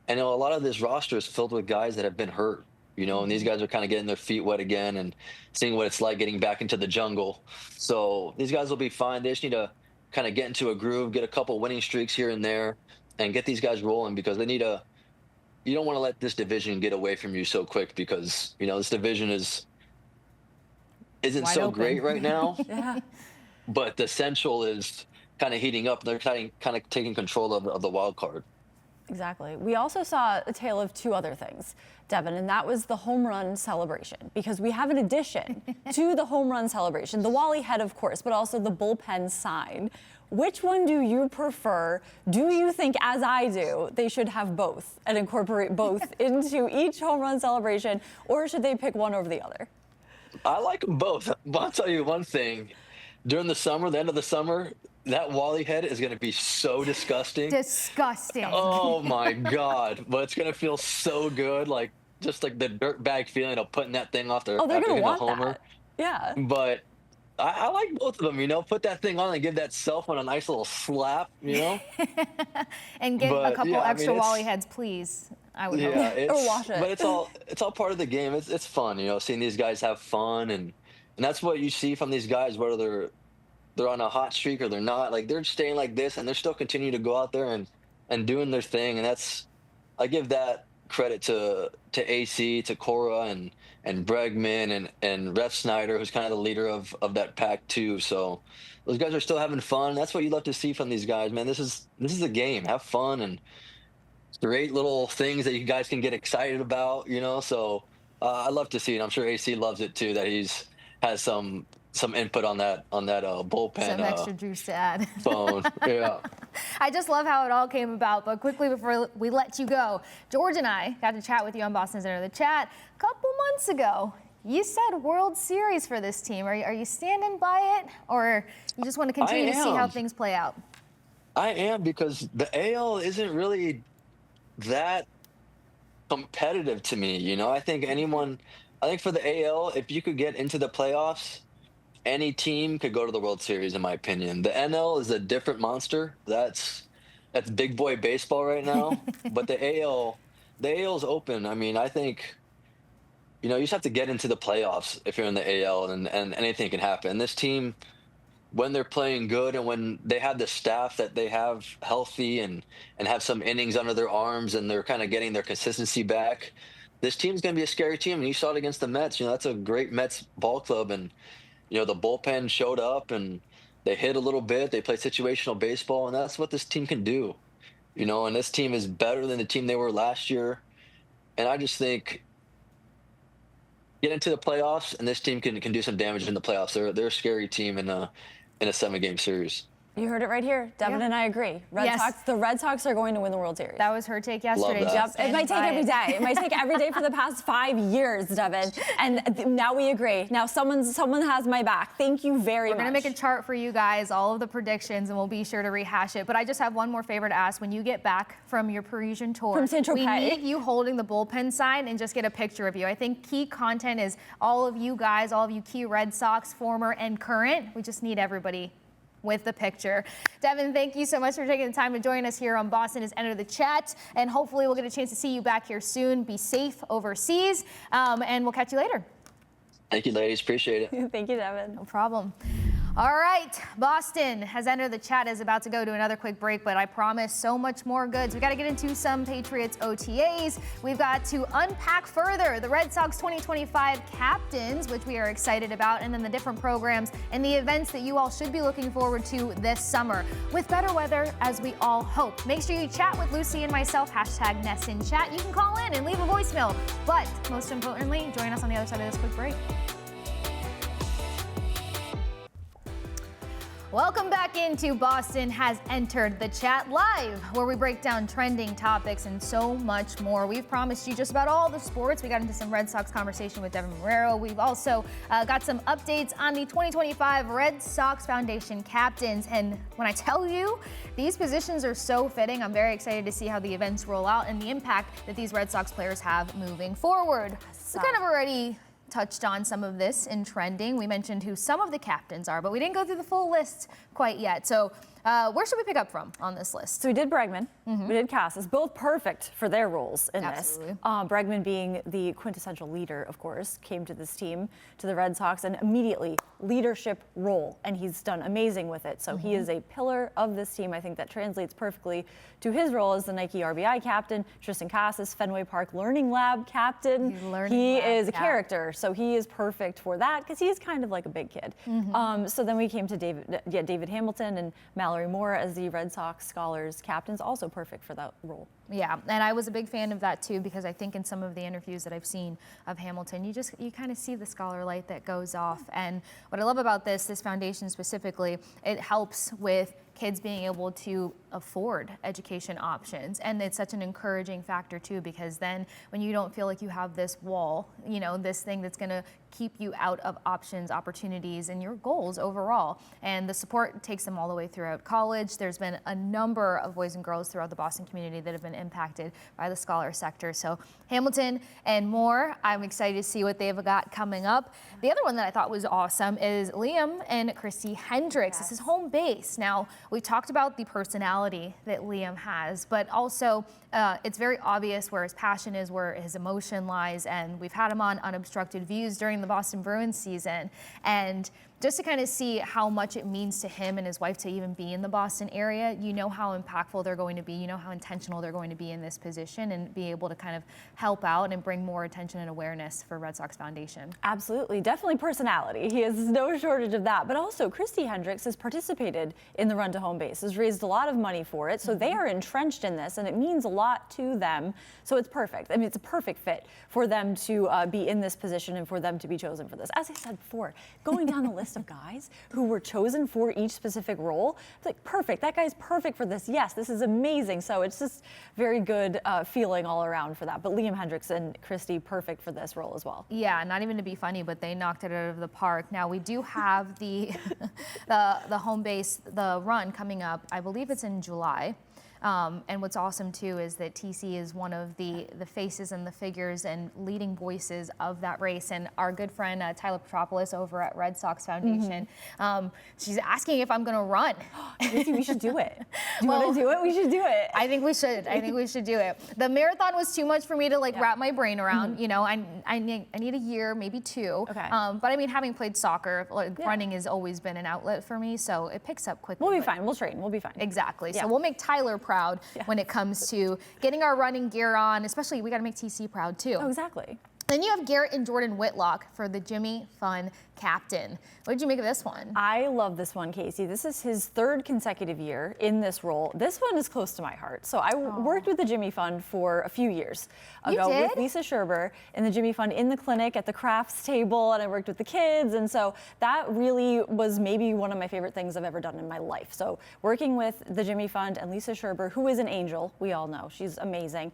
Speaker 4: a lot of this roster is filled with guys that have been hurt, and these guys are kind of getting their feet wet again and seeing what it's like getting back into the jungle. So these guys will be fine. They just need to kind of get into a groove, get a couple winning streaks here and there, and get these guys rolling, because they need you don't want to let this division get away from you so quick, because this division isn't
Speaker 1: wide
Speaker 4: so
Speaker 1: open.
Speaker 4: great right now.
Speaker 2: Yeah.
Speaker 4: But the Central is kind of heating up. They're kind of taking control of the wild card.
Speaker 2: Exactly. We also saw a tale of two other things, Deven, and that was the home run celebration, because we have an addition to the home run celebration, the Wally head, of course, but also the bullpen sign. Which one do you prefer? Do you think, as I do, they should have both and incorporate both into each home run celebration, or should they pick one over the other?
Speaker 4: I like them both. But I'll tell you one thing. During the summer, the end of the summer, that Wally head is going to be so disgusting.
Speaker 1: Disgusting.
Speaker 4: Oh, my God. But it's going to feel so good, just like the dirtbag feeling of putting that thing off there.
Speaker 2: Oh, they're going to want
Speaker 4: homer.
Speaker 2: that. Yeah.
Speaker 4: But I like both of them, put that thing on and give that cell phone a nice little slap,
Speaker 1: And get a couple extra Wally heads, please. I would hope.
Speaker 2: Or wash it.
Speaker 4: But it's all part of the game. It's fun, seeing these guys have fun, and that's what you see from these guys, whether they're on a hot streak or they're not. Like, they're staying like this, and they're still continuing to go out there and doing their thing. And I give that credit to AC, to Cora, and Bregman and Ref Snyder, who's kind of the leader of that pack too. So those guys are still having fun. That's what you love to see from these guys, man. This is a game. Have fun and great little things that you guys can get excited about, So I love to see it. I'm sure AC loves it too, that has some input on that bullpen.
Speaker 1: Some extra juice to add.
Speaker 4: Phone. Yeah.
Speaker 1: I just love how it all came about. But quickly before we let you go, George and I got to chat with you on Boston's Enter the Chat a couple months ago. you said World Series for this team. Are you standing by it, or you just want to continue to see how things play out?
Speaker 4: I am, because the AL isn't really that competitive to me. You know, I think for the AL, if you could get into the playoffs, any team could go to the World Series, in my opinion. The NL is a different monster. That's big boy baseball right now. But the AL's open. I mean, I think, you just have to get into the playoffs if you're in the AL, and anything can happen. And this team, when they're playing good and when they have the staff that they have healthy and have some innings under their arms and they're kind of getting their consistency back, this team's going to be a scary team. And you saw it against the Mets. That's a great Mets ball club. And, the bullpen showed up and they hit a little bit. They play situational baseball, and that's what this team can do. And this team is better than the team they were last year. And I just think get into the playoffs, and this team can do some damage in the playoffs. They're a scary team in a 7-game series.
Speaker 2: You heard it right here. Devin and I agree. The Red Sox are going to win the World Series.
Speaker 1: That was her take yesterday.
Speaker 2: Yep. It might take every day. It might take every day for the past 5 years, Devin. And now we agree. Now someone has my back. Thank you very much.
Speaker 1: We're going to make a chart for you guys, all of the predictions, and we'll be sure to rehash it. But I just have one more favor to ask. When you get back from your Parisian tour,
Speaker 2: from Saint-Tropez,
Speaker 1: we need you holding the bullpen sign and just get a picture of you. I think key content is all of you guys, all of you key Red Sox, former and current. We just need everybody with the picture. Devin, thank you so much for taking the time to join us here on Boston Has Entered the Chat, and hopefully we'll get a chance to see you back here soon. Be safe overseas, and we'll catch you later.
Speaker 4: Thank you, ladies. Appreciate it.
Speaker 2: Thank you, Devin.
Speaker 1: No problem. All right, Boston Has Entered the Chat is about to go to another quick break, but I promise so much more goods. We got to get into some Patriots OTAs. We've got to unpack further the Red Sox 2025 captains, which we are excited about, and then the different programs and the events that you all should be looking forward to this summer with better weather, as we all hope. Make sure you chat with Lucy and myself, #NessInChat. You can call in and leave a voicemail, but most importantly, join us on the other side of this quick break. Welcome back into Boston Has Entered the Chat live, where we break down trending topics and so much more. We've promised you just about all the sports. We got into some Red Sox conversation with Deven Marrero. We've also got some updates on the 2025 Red Sox Foundation captains. And when I tell you, these positions are so fitting, I'm very excited to see how the events roll out and the impact that these Red Sox players have moving forward. We kind of already touched on some of this in trending. We mentioned who some of the captains are, but we didn't go through the full list quite yet. So where should we pick up from on this list?
Speaker 2: So we did Bregman, we did Casas, both perfect for their roles in
Speaker 1: Absolutely.
Speaker 2: this. Bregman being the quintessential leader, of course, came to this team, to the Red Sox, and immediately leadership role, and he's done amazing with it. So he is a pillar of this team. I think that translates perfectly to his role as the Nike RBI captain. Tristan Casas, Fenway Park Learning Lab captain. He is a character, so he is perfect for that because he's kind of like a big kid. So then we came to David Hamilton and Mallory Moore as the Red Sox Scholars captains, also perfect for that role.
Speaker 1: Yeah, and I was a big fan of that too, because I think in some of the interviews that I've seen of Hamilton, you kind of see the scholar light that goes off. And what I love about this foundation specifically, it helps with kids being able to afford education options. And it's such an encouraging factor too, because then when you don't feel like you have this wall, this thing that's gonna keep you out of options, opportunities, and your goals overall. And the support takes them all the way throughout college. There's been a number of boys and girls throughout the Boston community that have been impacted by the scholar sector. So Hamilton and Moore, I'm excited to see what they've got coming up. The other one that I thought was awesome is Liam and Kasey Hendricks. This is home base. Now, we talked about the personality that Liam has, but also it's very obvious where his passion is, where his emotion lies, and we've had him on Unobstructed Views during the Boston Bruins season. And just to kind of see how much it means to him and his wife to even be in the Boston area, how impactful they're going to be, how intentional they're going to be in this position and be able to kind of help out and bring more attention and awareness for Red Sox Foundation.
Speaker 2: Absolutely, definitely personality. He has no shortage of that. But also, Kasey Hendricks has participated in the Run to Home Base, has raised a lot of money for it, so they are entrenched in this, and it means a lot lot to them. So it's perfect. I mean, it's a perfect fit for them to be in this position and for them to be chosen for this. As I said before, going down the list of guys who were chosen for each specific role, it's like, perfect. That guy's perfect for this. Yes, this is amazing. So it's just very good feeling all around for that. But Liam Hendricks and Christy, perfect for this role as well.
Speaker 1: Yeah, not even to be funny, but they knocked it out of the park. Now we do have the the home base, the run coming up. I believe it's in July. And what's awesome too is that TC is one of the faces and the figures and leading voices of that race. And our good friend Tyler Petropoulos over at Red Sox Foundation, she's asking if I'm going to run.
Speaker 2: We should do it. Do you want to do it? We should do it.
Speaker 1: I think we should. I think we should do it. The marathon was too much for me to wrap my brain around. You know, I need a year, maybe two.
Speaker 2: Okay.
Speaker 1: But I mean, having played soccer, running has always been an outlet for me, so it picks up quickly.
Speaker 2: We'll be fine. We'll train. We'll be fine.
Speaker 1: Exactly.
Speaker 2: Yeah.
Speaker 1: So we'll make Tyler proud when it comes to getting our running gear on. Especially, we got to make TC proud too.
Speaker 2: Oh, exactly.
Speaker 1: Then you have Garrett and Jordan Whitlock for the Jimmy Fun captain. What did you make of this one?
Speaker 2: I love this one, Kasey. This is his third consecutive year in this role. This one is close to my heart. So I worked with the Jimmy Fund for a few years ago with Lisa Scherber in the Jimmy Fund in the clinic at the crafts table, and I worked with the kids. And so that really was maybe one of my favorite things I've ever done in my life. So working with the Jimmy Fund and Lisa Scherber, who is an angel, we all know, she's amazing.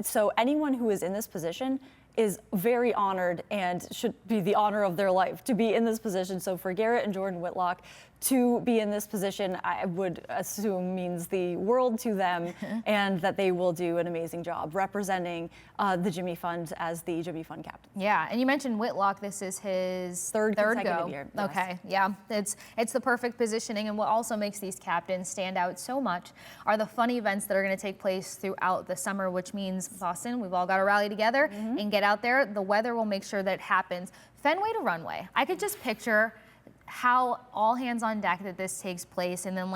Speaker 2: So anyone who is in this position is very honored and should be the honor of their life to be in this position. So for Garrett and Jordan Whitlock to be in this position, I would assume means the world to them and that they will do an amazing job representing the Jimmy Fund as the Jimmy Fund captain.
Speaker 1: Yeah, and you mentioned Whitlock. This is his
Speaker 2: third consecutive
Speaker 1: go.
Speaker 2: year. Yes.
Speaker 1: Okay, yeah, it's the perfect positioning, and what also makes these captains stand out so much are the fun events that are going to take place throughout the summer, which means, Boston, we've all got to rally together and get out there. The weather will make sure that happens. Fenway to Runway. I could just picture how all hands on deck that this takes place, and then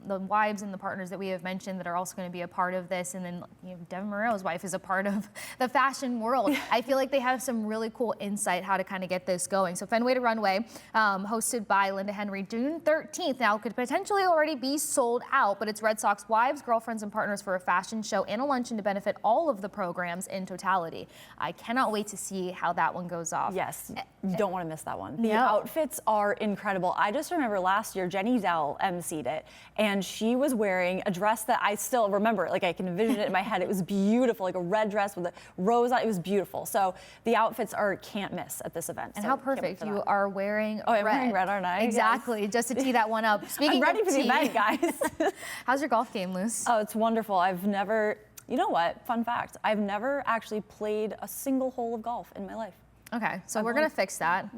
Speaker 1: the wives and the partners that we have mentioned that are also going to be a part of this, and then Deven Marrero's wife is a part of the fashion world. I feel like they have some really cool insight how to kind of get this going. So Fenway to Runway, hosted by Linda Henry, June 13th. Now, it could potentially already be sold out, but it's Red Sox wives, girlfriends, and partners for a fashion show and a luncheon to benefit all of the programs in totality. I cannot wait to see how that one goes off.
Speaker 2: Yes, you don't want to miss that one. The outfits are incredible. I just remember last year, Jenny Dell emceed it, and she was wearing a dress that I still remember. I can envision it in my head. It was beautiful, like a red dress with a rose on it. It was beautiful. So the outfits are can't miss at this event.
Speaker 1: And
Speaker 2: so
Speaker 1: how perfect. You are wearing red.
Speaker 2: I'm wearing red, aren't I?
Speaker 1: Exactly,
Speaker 2: Yes.
Speaker 1: just to tee that one up. Speaking
Speaker 2: I'm ready
Speaker 1: of
Speaker 2: for the event, guys.
Speaker 1: How's your golf game, Luce?
Speaker 2: Oh, it's wonderful. I've never, you know what, fun fact, I've never actually played a single hole of golf in my life.
Speaker 1: Okay, so we're going to fix that.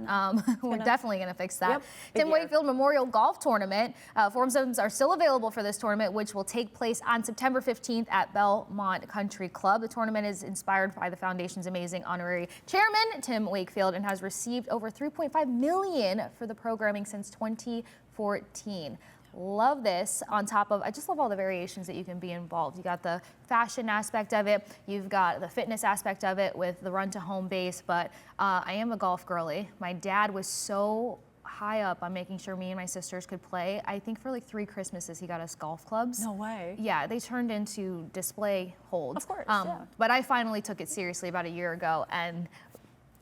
Speaker 1: We're definitely going to fix that.
Speaker 2: Yep,
Speaker 1: Tim Wakefield Memorial Golf Tournament. Forms are still available for this tournament, which will take place on September 15th at Belmont Country Club. The tournament is inspired by the foundation's amazing honorary chairman, Tim Wakefield, and has received over $3.5 million for the programming since 2014. Love this. On top of, I just love all the variations that you can be involved. You got the fashion aspect of it, you've got the fitness aspect of it with the run to home base, but I am a golf girly. My dad was so high up on making sure me and my sisters could play. I think for 3 Christmases he got us golf clubs.
Speaker 2: No way.
Speaker 1: Yeah, they turned into display holds.
Speaker 2: Of course, yeah.
Speaker 1: But I finally took it seriously about a year ago and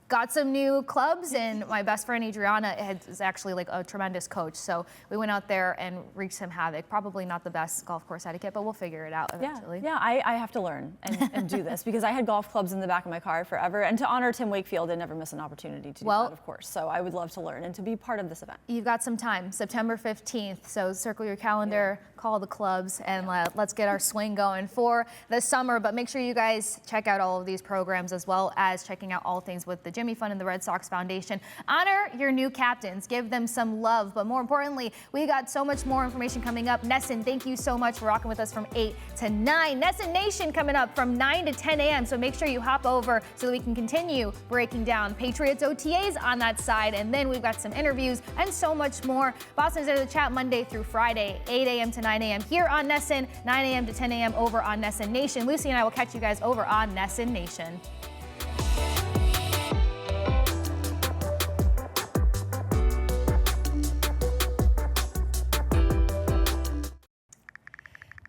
Speaker 1: got some new clubs, and my best friend Adriana is actually a tremendous coach. So we went out there and wreaked some havoc. Probably not the best golf course etiquette, but we'll figure it out eventually.
Speaker 2: Yeah, I have to learn and do this because I had golf clubs in the back of my car forever. And to honor Tim Wakefield, I never miss an opportunity to do that, of course. So I would love to learn and to be part of this event.
Speaker 1: You've got some time, September 15th. So circle your calendar, call the clubs, and let's get our swing going for the summer. But make sure you guys check out all of these programs as well as checking out all things with the Jimmy Fund and the Red Sox Foundation. Honor your new captains, give them some love, but more importantly, we got so much more information coming up. Nesson, thank you so much for rocking with us from 8 to 9. Nesson Nation coming up from 9 to 10 a.m. So make sure you hop over so that we can continue breaking down Patriots OTAs on that side, and then we've got some interviews and so much more. Boston's There to Chat Monday through Friday, 8 a.m. to 9 a.m. here on Nesson, 9 a.m. to 10 a.m. over on Nesson Nation. Lucy and I will catch you guys over on Nesson Nation.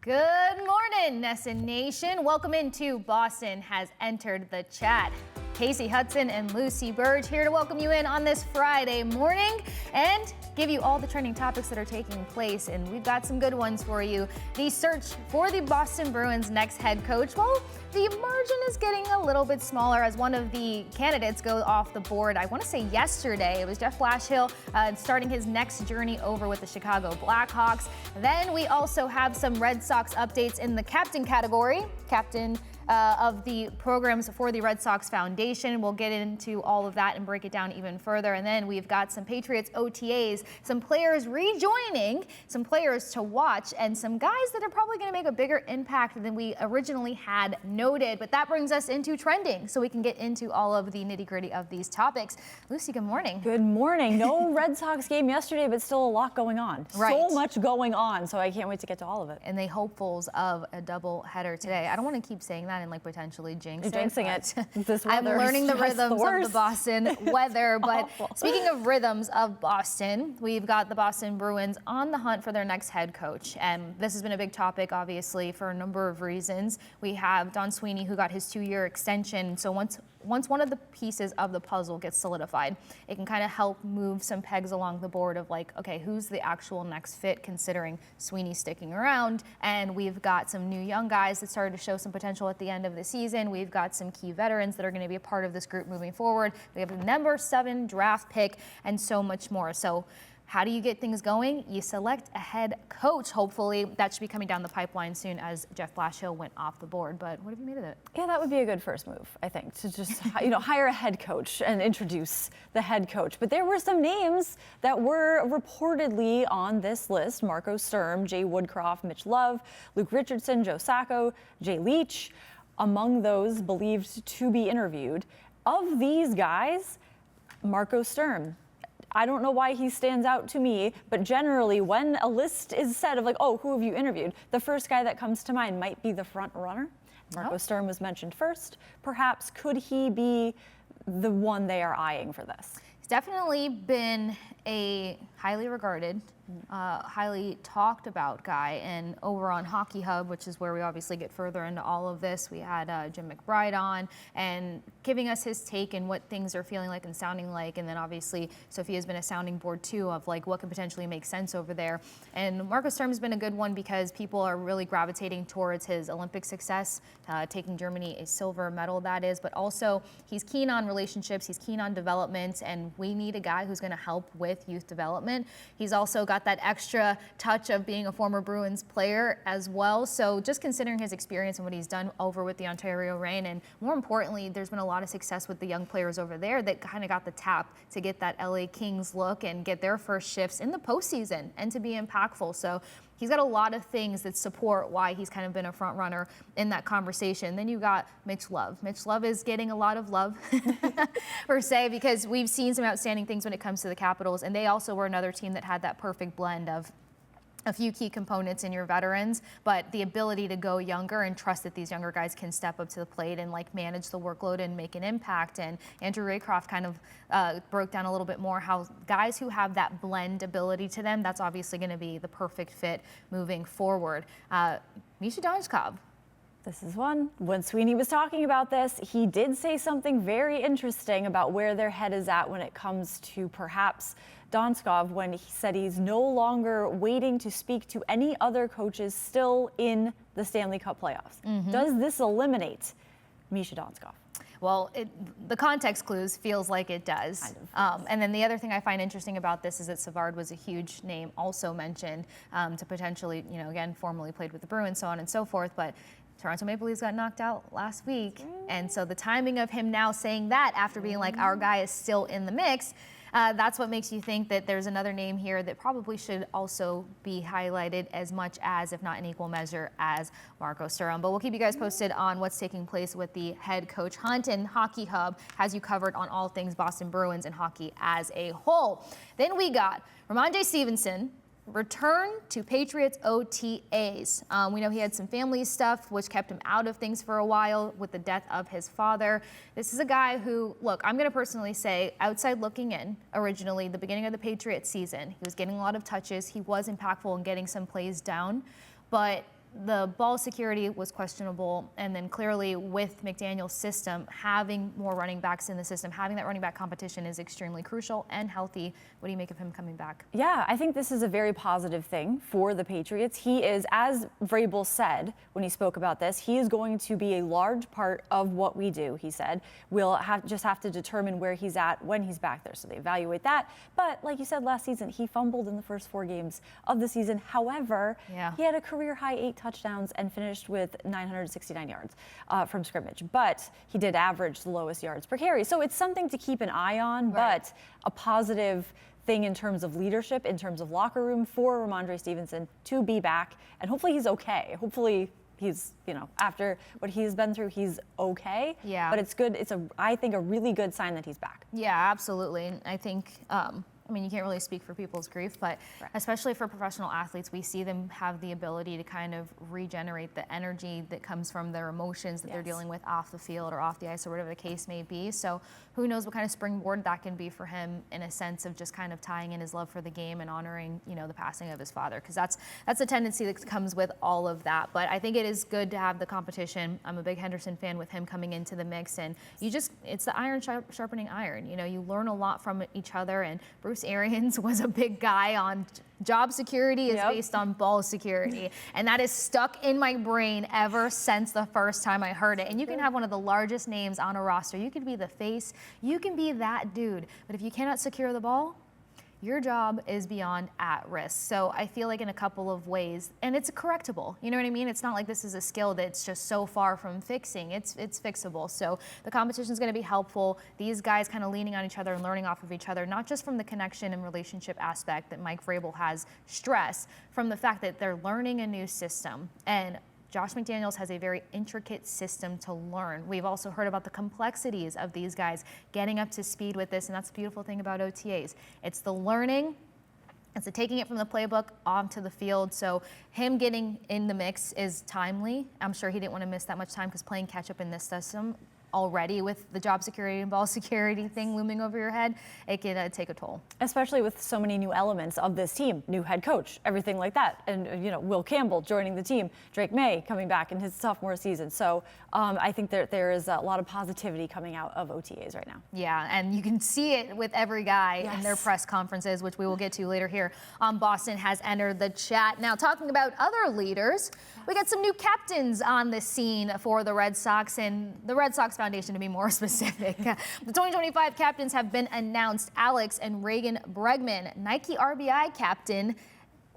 Speaker 1: Good morning. morning, Nesson Nation. Welcome into Boston has entered the chat. Kasey Hudson and Lucy Burdge here to welcome you in on this Friday morning and give you all the trending topics that are taking place. And we've got some good ones for you. The search for the Boston Bruins' next head coach. Well, the margin is getting a little bit smaller as one of the candidates goes off the board. I want to say yesterday. It was Jeff Blashill starting his next journey over with the Chicago Blackhawks. Then we also have some Red Sox updates in the captain category. Captain of the programs for the Red Sox Foundation. We'll get into all of that and break it down even further. And then we've got some Patriots OTAs, some players rejoining, some players to watch, and some guys that are probably going to make a bigger impact than we originally had noted. But that brings us into trending, so we can get into all of the nitty-gritty of these topics. Lucy, good morning.
Speaker 2: Good morning. No Red Sox game yesterday, but still a lot going on.
Speaker 1: Right.
Speaker 2: So much going on, so I can't wait to get to all of it.
Speaker 1: And they hopefuls of a double header today. I don't want to keep saying that and like potentially jinx
Speaker 2: You're jinxing it. This
Speaker 1: I'm
Speaker 2: weather
Speaker 1: learning
Speaker 2: is
Speaker 1: the
Speaker 2: just
Speaker 1: rhythms of the
Speaker 2: worst.
Speaker 1: Boston weather. But
Speaker 2: Awful.
Speaker 1: speaking of rhythms of Boston, we've got the Boston Bruins on the hunt for their next head coach. And this has been a big topic, obviously, for a number of reasons. We have Don Sweeney, who got his 2-year extension. So once one of the pieces of the puzzle gets solidified, it can kind of help move some pegs along the board of like, okay, who's the actual next fit considering Sweeney sticking around. And we've got some new young guys that started to show some potential at the end of the season. We've got some key veterans that are going to be a part of this group moving forward. We have the number 7 draft pick and so much more. So how do you get things going? You select a head coach. Hopefully that should be coming down the pipeline soon as Jeff Blashill went off the board. But what have you made of it?
Speaker 2: Yeah, that would be a good first move, I think, to just hire a head coach and introduce the head coach. But there were some names that were reportedly on this list: Marco Sturm, Jay Woodcroft, Mitch Love, Luke Richardson, Joe Sacco, Jay Leach, among those believed to be interviewed. Of these guys, Marco Sturm. I don't know why he stands out to me, but generally when a list is said of like, oh, who have you interviewed? The first guy that comes to mind might be the front runner. Marco Sturm was mentioned first. Perhaps could he be the one they are eyeing for this?
Speaker 1: He's definitely been a highly regarded, highly talked about guy. And over on Hockey Hub, which is where we obviously get further into all of this, we had Jim McBride on and giving us his take and what things are feeling like and sounding like. And then obviously Sophia's been a sounding board too of like what could potentially make sense over there. And Marco Sturm has been a good one because people are really gravitating towards his Olympic success, taking Germany a silver medal, that is, but also he's keen on relationships, he's keen on development, and we need a guy who's going to help with youth development. He's also got that extra touch of being a former Bruins player as well. So just considering his experience and what he's done over with the Ontario Reign, and more importantly, there's been a lot of success with the young players over there that kind of got the tap to get that LA Kings look and get their first shifts in the postseason and to be impactful. So he's got a lot of things that support why he's kind of been a front runner in that conversation. Then you got Mitch Love. Mitch Love is getting a lot of love, per se, because we've seen some outstanding things when it comes to the Capitals, and they also were another team that had that perfect blend of a few key components in your veterans, but the ability to go younger and trust that these younger guys can step up to the plate and like manage the workload and make an impact. And Andrew Raycroft kind of broke down a little bit more how guys who have that blend ability to them, that's obviously going to be the perfect fit moving forward. Misha Donskov.
Speaker 2: This is one. When Sweeney was talking about this, he did say something very interesting about where their head is at when it comes to perhaps Donskov, when he said he's no longer waiting to speak to any other coaches still in the Stanley Cup playoffs. Mm-hmm. Does this eliminate Misha Donskov?
Speaker 1: Well, the context clues feels like it does. Kind of, and then the other thing I find interesting about this is that Savard was a huge name also mentioned to potentially, again, formerly played with the Bruins, so on and so forth. But Toronto Maple Leafs got knocked out last week. And so the timing of him now saying that after being like, our guy is still in the mix, that's what makes you think that there's another name here that probably should also be highlighted as much as, if not in equal measure, as Marco Sturm. But we'll keep you guys posted on what's taking place with the head coach hunt, and Hockey Hub has you covered on all things Boston Bruins and hockey as a whole. Then we got Ramondre Stevenson return to Patriots OTAs. We know he had some family stuff which kept him out of things for a while with the death of his father. This is a guy who, look, I'm going to personally say, outside looking in, originally, the beginning of the Patriots season, he was getting a lot of touches. He was impactful in getting some plays down. But the ball security was questionable, and then clearly with McDaniel's system, having more running backs in the system, having that running back competition is extremely crucial and healthy. What do you make of him coming back?
Speaker 2: Yeah, I think this is a very positive thing for the Patriots. He is, as Vrabel said when he spoke about this, he is going to be a large part of what we do, he said. We'll just have to determine where he's at when he's back there, so they evaluate that. But like you said last season, he fumbled in the first 4 games of the season. However, he had a career-high 8 touchdowns and finished with 969 yards from scrimmage. But he did average the lowest yards per carry. So it's something to keep an eye on, but a positive thing in terms of leadership, in terms of locker room for Ramondre Stevenson to be back. And hopefully he's okay. Hopefully he's, after what he's been through, he's okay.
Speaker 1: Yeah.
Speaker 2: But it's good. It's I think, a really good sign that he's back.
Speaker 1: Yeah, absolutely. I think, you can't really speak for people's grief, but especially for professional athletes, we see them have the ability to kind of regenerate the energy that comes from their emotions that they're dealing with off the field or off the ice or whatever the case may be. So who knows what kind of springboard that can be for him in a sense of just kind of tying in his love for the game and honoring, the passing of his father, because that's a tendency that comes with all of that. But I think it is good to have the competition. I'm a big Henderson fan with him coming into the mix, and it's the iron sharpening iron. You learn a lot from each other, and Bruce Arians was a big guy on job security is based on ball security. And that is stuck in my brain ever since the first time I heard it. And you can have one of the largest names on a roster. You could be the face. You can be that dude. But if you cannot secure the ball, your job is beyond at risk. So I feel like in a couple of ways, and it's correctable. You know what I mean? It's not like this is a skill that's just so far from fixing. It's fixable. So the competition is going to be helpful. These guys kind of leaning on each other and learning off of each other, not just from the connection and relationship aspect that Mike Vrabel has stressed, from the fact that they're learning a new system. And Josh McDaniels has a very intricate system to learn. We've also heard about the complexities of these guys getting up to speed with this, and that's the beautiful thing about OTAs. It's the learning, it's the taking it from the playbook onto the field. So him getting in the mix is timely. I'm sure he didn't want to miss that much time because playing catch up in this system already with the job security and ball security thing looming over your head, it can take a toll.
Speaker 2: Especially with so many new elements of this team, new head coach, everything like that. And, Will Campbell joining the team, Drake May coming back in his sophomore season. So I think there is a lot of positivity coming out of OTAs right now.
Speaker 1: Yeah, and you can see it with every guy in their press conferences, which we will get to later here on Boston Has Entered the Chat. Now, talking about other leaders, we got some new captains on the scene for the Red Sox, and the Red Sox Foundation, to be more specific. The 2025 captains have been announced. Alex and Reagan Bregman, Nike RBI captain,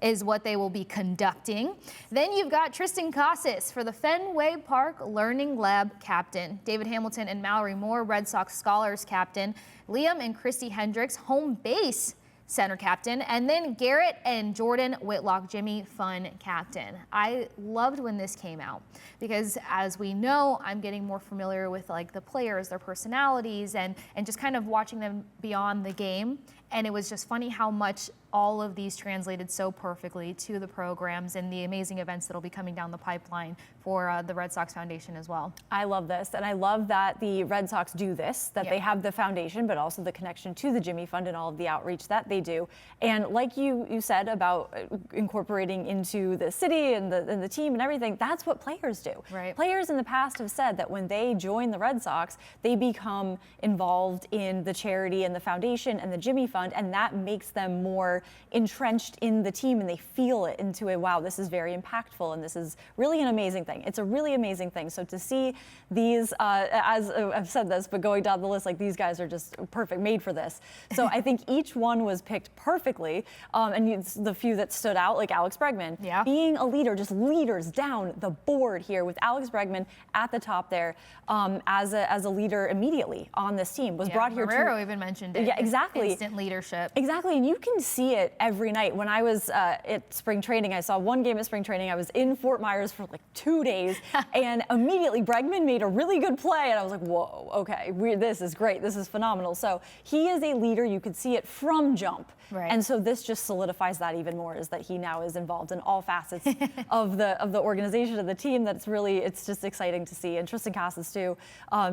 Speaker 1: is what they will be conducting. Then you've got Tristan Casas for the Fenway Park Learning Lab captain. David Hamilton and Mallory Moore, Red Sox Scholars captain. Liam and Christy Hendricks, home base center captain, and then Garrett and Jordan Whitlock, Jimmy Fun captain. I loved when this came out because, as we know, I'm getting more familiar with the players, their personalities, and just kind of watching them beyond the game. And it was just funny how much all of these translated so perfectly to the programs and the amazing events that will be coming down the pipeline for the Red Sox Foundation as well.
Speaker 2: I love this, and I love that the Red Sox do this, that they have the foundation, but also the connection to the Jimmy Fund and all of the outreach that they do. And like you said about incorporating into the city and the team and everything, that's what players do.
Speaker 1: Right.
Speaker 2: Players in the past have said that when they join the Red Sox, they become involved in the charity and the foundation and the Jimmy Fund, and that makes them more entrenched in the team, and they feel it into wow, this is very impactful, and this is really an amazing thing. It's a really amazing thing. So to see these, as I've said this, but going down the list, these guys are just perfect, made for this. So I think each one was picked perfectly, and the few that stood out, like Alex Bregman, being a leader, just leaders down the board here with Alex Bregman at the top there, as a leader immediately on this team, was brought here.
Speaker 1: Marrero even mentioned it.
Speaker 2: Yeah, exactly.
Speaker 1: Instant leadership.
Speaker 2: Exactly, and you can see it every night. When I was at spring training, I saw one game at spring training. I was in Fort Myers for 2 days, and immediately Bregman made a really good play, and I was like, whoa, okay, this is great, this is phenomenal. So he is a leader. You could see it from jump.
Speaker 1: Right.
Speaker 2: And so this just solidifies that even more, is that he now is involved in all facets of the organization, of the team. It's just exciting to see. And Tristan Casas too,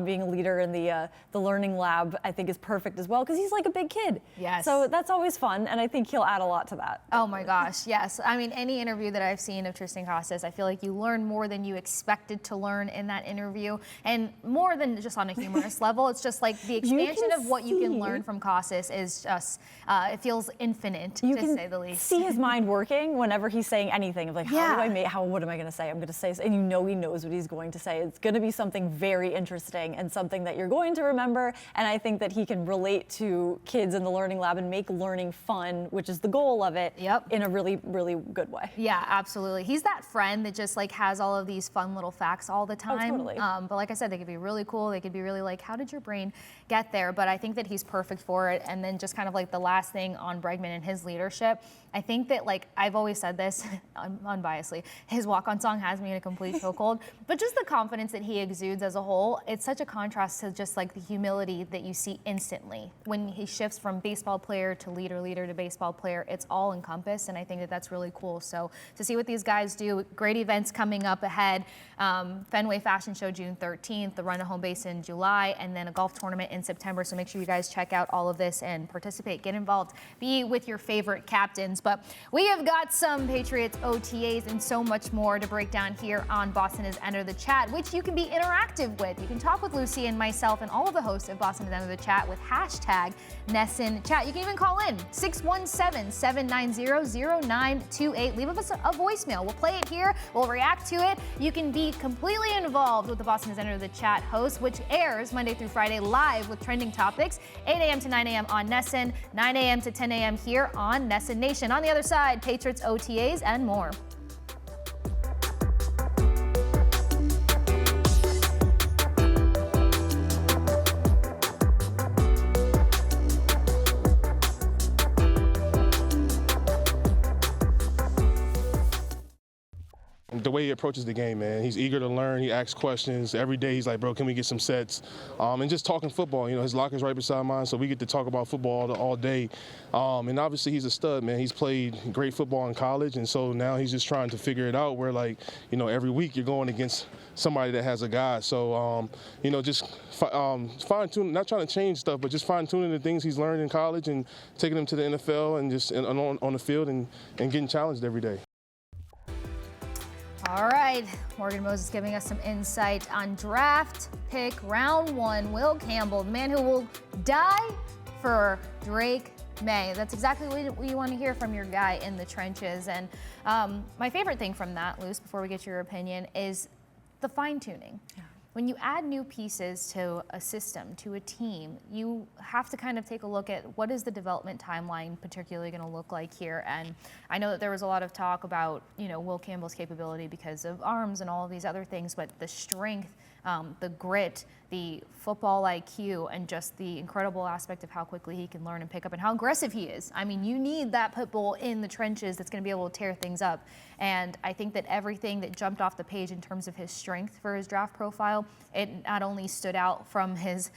Speaker 2: being a leader in the learning lab, I think is perfect as well, because he's like a big kid.
Speaker 1: Yes.
Speaker 2: So that's always fun, and I think he'll add a lot to that.
Speaker 1: Oh my gosh, yes. I mean, any interview that I've seen of Tristan Casas, I feel like you learn more than you expected to learn in that interview, and more than just on a humorous level. It's just like the expansion of what you can learn from Casas is just, it feels infinite, to say the least.
Speaker 2: See his mind working whenever he's saying anything of like, what am I going to say? I'm going to say, and you know he knows what he's going to say. It's going to be something very interesting and something that you're going to remember, and I think that he can relate to kids in the Learning Lab and make learning fun, which is the goal of it, in a really, really good way.
Speaker 1: Yeah, absolutely. He's that friend that just like has all of these fun little facts all the time.
Speaker 2: Oh, totally.
Speaker 1: But like I said, they could be really cool. They could be really like, how did your brain get there? But I think that he's perfect for it. And then just kind of like the last thing on Bregman and his leadership, I think that, like, I've always said this unbiasedly, his walk-on song has me in a complete chokehold, but just the confidence that he exudes as a whole, it's such a contrast to just like the humility that you see instantly when he shifts from baseball player to leader to baseball player. It's all encompassed, and I think that that's really cool. So to see what these guys do, great events coming up ahead. Fenway Fashion Show June 13th, the Run to Home Base in July, and then a golf tournament in September. So make sure you guys check out all of this and participate, get involved, be with your favorite captains. But we have got some Patriots OTAs and so much more to break down here on Boston is Enter the Chat, which you can be interactive with. You can talk with Lucy and myself and all of the hosts of Boston is Enter the Chat with hashtag NESSENChat. You can even call in 617-790-0928. Leave us a voicemail. We'll play it here. We'll react to it. You can be completely involved with the Boston is Enter the Chat host, which airs Monday through Friday live with trending topics, 8 a.m. to 9 a.m. on NESSEN, 9 a.m. to 10 a.m. here on NESSEN Nation. On the other side, Patriots OTAs and more.
Speaker 5: The way he approaches the game, man, he's eager to learn. He asks questions every day. He's like, bro, can we get some sets? And just talking football. You know, his locker's right beside mine, so we get to talk about football all day. And obviously, he's a stud, man. He's played great football in college, and so now he's just trying to figure it out. Where, like, you know, every week you're going against somebody that has a guy. So, you know, just fine-tuning, not trying to change stuff, but just fine-tuning the things he's learned in college and taking them to the NFL and just on the field and getting challenged every day.
Speaker 1: All right, Morgan Moses giving us some insight on draft pick round 1, Will Campbell, the man who will die for Drake May. That's exactly what you want to hear from your guy in the trenches. And my favorite thing from that, Luce, before we get your opinion, is the fine-tuning. Yeah. When you add new pieces to a system, to a team, you have to kind of take a look at what is the development timeline particularly going to look like here. And I know that there was a lot of talk about, you know, Will Campbell's capability because of arms and all of these other things, but the strength, the grit, the football IQ, and just the incredible aspect of how quickly he can learn and pick up and how aggressive he is. I mean, you need that pit bull in the trenches that's going to be able to tear things up. And I think that everything that jumped off the page in terms of his strength for his draft profile, it not only stood out from his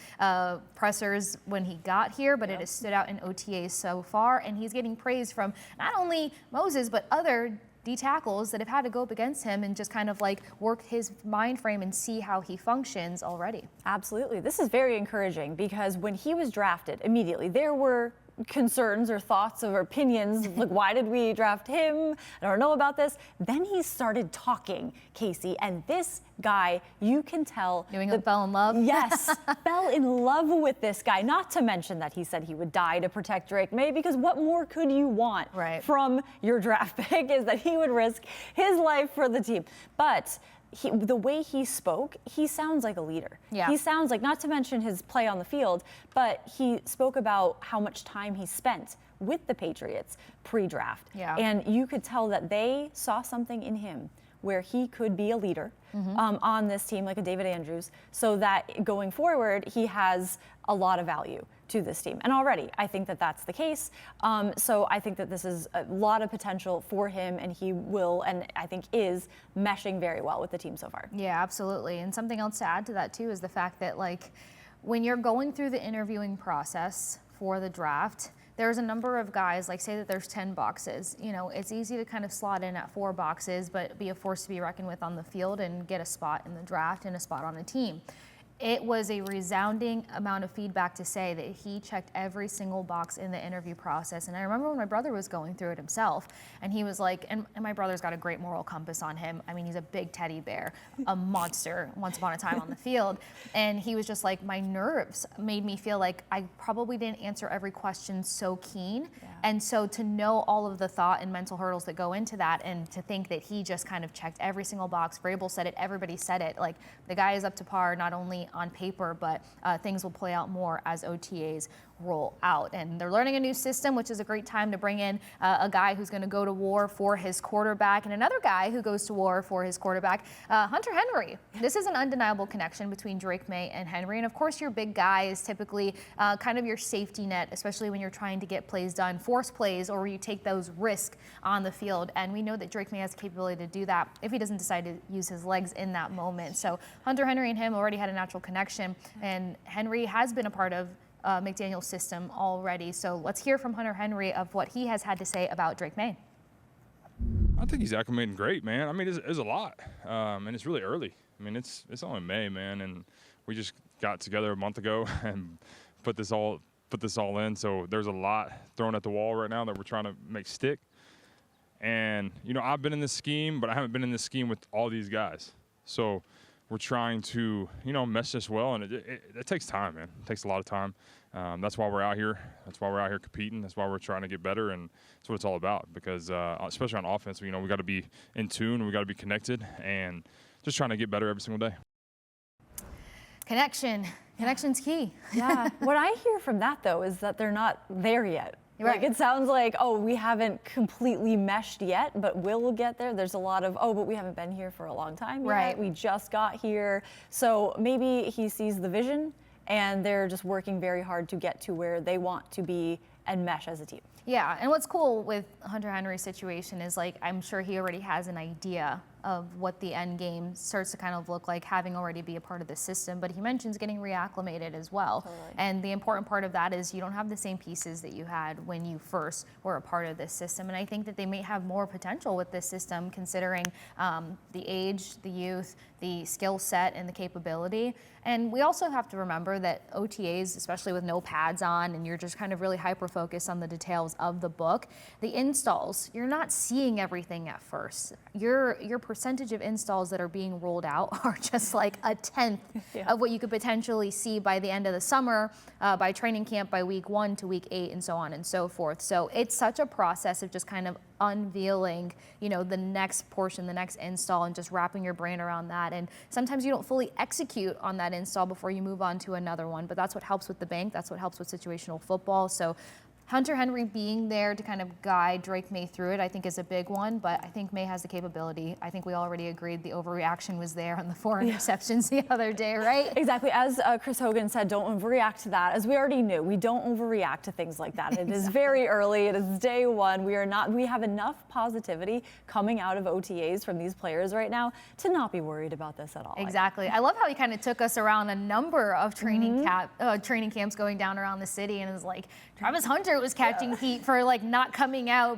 Speaker 1: pressers when he got here, but it has stood out in OTAs so far. And he's getting praise from not only Moses, but other D tackles that have had to go up against him and just kind of like work his mind frame and see how he functions already. Absolutely.
Speaker 2: This is very encouraging because when he was drafted immediately, there were concerns or thoughts or opinions like, why did we draft him? I don't know about this. Then he started talking, Kasey, and this guy, you can tell.
Speaker 1: New England fell in love?
Speaker 2: Yes, fell in love with this guy. Not to mention that he said he would die to protect Drake May, because what more could you want from your draft pick is that he would risk his life for the team. But the way he spoke, he sounds like a leader. Yeah. He sounds like, not to mention his play on the field, but he spoke about how much time he spent with the Patriots pre-draft. Yeah. And you could tell that they saw something in him where he could be a leader on this team, like a David Andrews, so that going forward, he has a lot of value to this team. And already, I think that that's the case. So I think that this is a lot of potential for him, and he will, and I think is, meshing very well with the team so far.
Speaker 1: Yeah, absolutely. And something else to add to that, too, is the fact that, like, when you're going through the interviewing process for the draft, there's a number of guys, like say that there's 10 boxes. You know, it's easy to kind of slot in at 4 boxes, but be a force to be reckoned with on the field and get a spot in the draft and a spot on the team. It was a resounding amount of feedback to say that he checked every single box in the interview process. And I remember when my brother was going through it himself, and he was like, and my brother's got a great moral compass on him. I mean, he's a big teddy bear, a monster once upon a time on the field. And he was just like, my nerves made me feel like I probably didn't answer every question so keen. Yeah. And so to know all of the thought and mental hurdles that go into that, and to think that he just kind of checked every single box. Vrabel said it, everybody said it. Like, the guy is up to par, not only on paper, but things will play out more as OTAs roll out. And they're learning a new system, which is a great time to bring in a guy who's going to go to war for his quarterback, and another guy who goes to war for his quarterback, Hunter Henry. This is an undeniable connection between Drake May and Henry. And of course, your big guy is typically kind of your safety net, especially when you're trying to get plays done, force plays, or where you take those risks on the field. And we know that Drake May has the capability to do that if he doesn't decide to use his legs in that moment. So Hunter Henry and him already had a natural connection, and Henry has been a part of McDaniel's system already. So let's hear from Hunter Henry of what he has had to say about Drake May.
Speaker 6: I think he's acclimating great, man. I mean, it's a lot, and it's really early. I mean, it's only May, man, and we just got together a month ago and put this all in. So there's a lot thrown at the wall right now that we're trying to make stick. And you know, I've been in this scheme, but I haven't been in this scheme with all these guys. So we're trying to, you know, mesh this well, and it takes time, man. It takes a lot of time. That's why we're out here. That's why we're out here competing. That's why we're trying to get better, and that's what it's all about. Because especially on offense, you know, we got to be in tune, we got to be connected, and just trying to get better every single day.
Speaker 1: Connection's key.
Speaker 2: Yeah. What I hear from that, though, is that they're not there yet.
Speaker 1: Right.
Speaker 2: Like, it sounds like, oh, we haven't completely meshed yet, but we'll get there. There's a lot of, oh, but we haven't been here for a long time yet.
Speaker 1: Right.
Speaker 2: We just got here. So maybe he sees the vision, and they're just working very hard to get to where they want to be and mesh as a team.
Speaker 1: Yeah, and what's cool with Hunter Henry's situation is, like, I'm sure he already has an idea of what the end game starts to kind of look like, having already be a part of the system. But he mentions getting reacclimated as well. Totally. And the important part of that is you don't have the same pieces that you had when you first were a part of this system. And I think that they may have more potential with this system, considering the age, the youth, the skill set, and the capability. And we also have to remember that OTAs, especially with no pads on, and you're just kind of really hyper-focused on the details of the book, the installs, you're not seeing everything at first. Your percentage of installs that are being rolled out are just like a tenth of what you could potentially see by the end of the summer, by training camp, by week 1 to week 8, and so on and so forth. So it's such a process of just kind of unveiling, you know, the next portion, the next install, and just wrapping your brain around that. And sometimes you don't fully execute on that install before you move on to another one, but that's what helps with the bank. That's what helps with situational football. So Hunter Henry being there to kind of guide Drake May through it, I think, is a big one, but I think May has the capability. I think we already agreed the overreaction was there on the 4 interceptions the other day, right?
Speaker 2: Exactly. As Chris Hogan said, don't overreact to that. As we already knew, we don't overreact to things like that. It is very early. It is day one. We have enough positivity coming out of OTAs from these players right now to not be worried about this at all.
Speaker 1: Exactly. I love how he kind of took us around a number of training camps going down around the city, and it was like, Travis Hunter was catching heat for like not coming out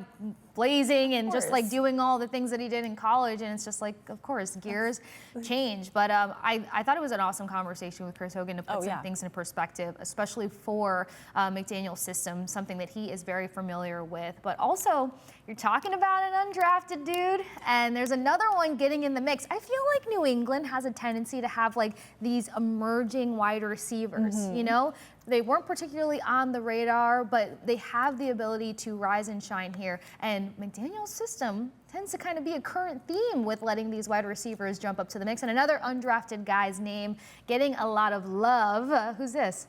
Speaker 1: blazing and just like doing all the things that he did in college. And it's just like, of course, gears change. But I thought it was an awesome conversation with Chris Hogan to put some things in perspective, especially for McDaniel's system, something that he is very familiar with. But also, you're talking about an undrafted dude, and there's another one getting in the mix. I feel like New England has a tendency to have like these emerging wide receivers, you know? They weren't particularly on the radar, but they have the ability to rise and shine here. And McDaniel's system tends to kind of be a current theme with letting these wide receivers jump up to the mix. And another undrafted guy's name getting a lot of love. Who's this?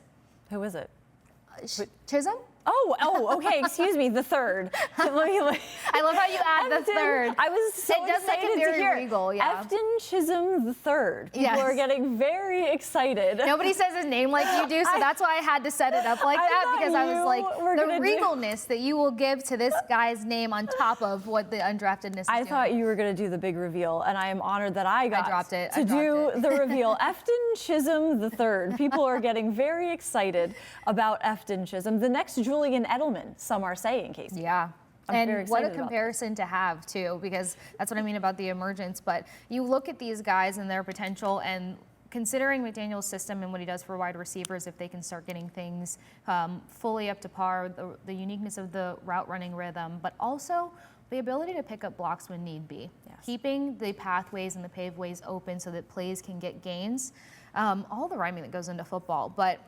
Speaker 2: Who is it?
Speaker 1: Chisholm?
Speaker 2: Oh, okay. Excuse me. The third.
Speaker 1: I love how you add the third.
Speaker 2: I was so
Speaker 1: it does
Speaker 2: excited
Speaker 1: make it very
Speaker 2: to hear
Speaker 1: regal, yeah.
Speaker 2: Efton Chisholm the third. People are getting very excited.
Speaker 1: Nobody says his name like you do, so that's why I had to set it up like that, because I was like, the regalness that you will give to this guy's name on top of what the undraftedness is doing.
Speaker 2: Thought you were going to do the big reveal, and I am honored that I got
Speaker 1: to
Speaker 2: do the reveal. Efton Chisholm the third. People are getting very excited about Efton Chisholm. The next Julian Edelman, some are saying, Kasey.
Speaker 1: Yeah. And what a comparison
Speaker 2: to
Speaker 1: have, too, because that's what I mean about the emergence. But you look at these guys and their potential, and considering McDaniel's system and what he does for wide receivers, if they can start getting things fully up to par, the uniqueness of the route running rhythm, but also the ability to pick up blocks when need be.
Speaker 2: Yes.
Speaker 1: Keeping the pathways and the paved ways open so that plays can get gains. All the rhyming that goes into football. But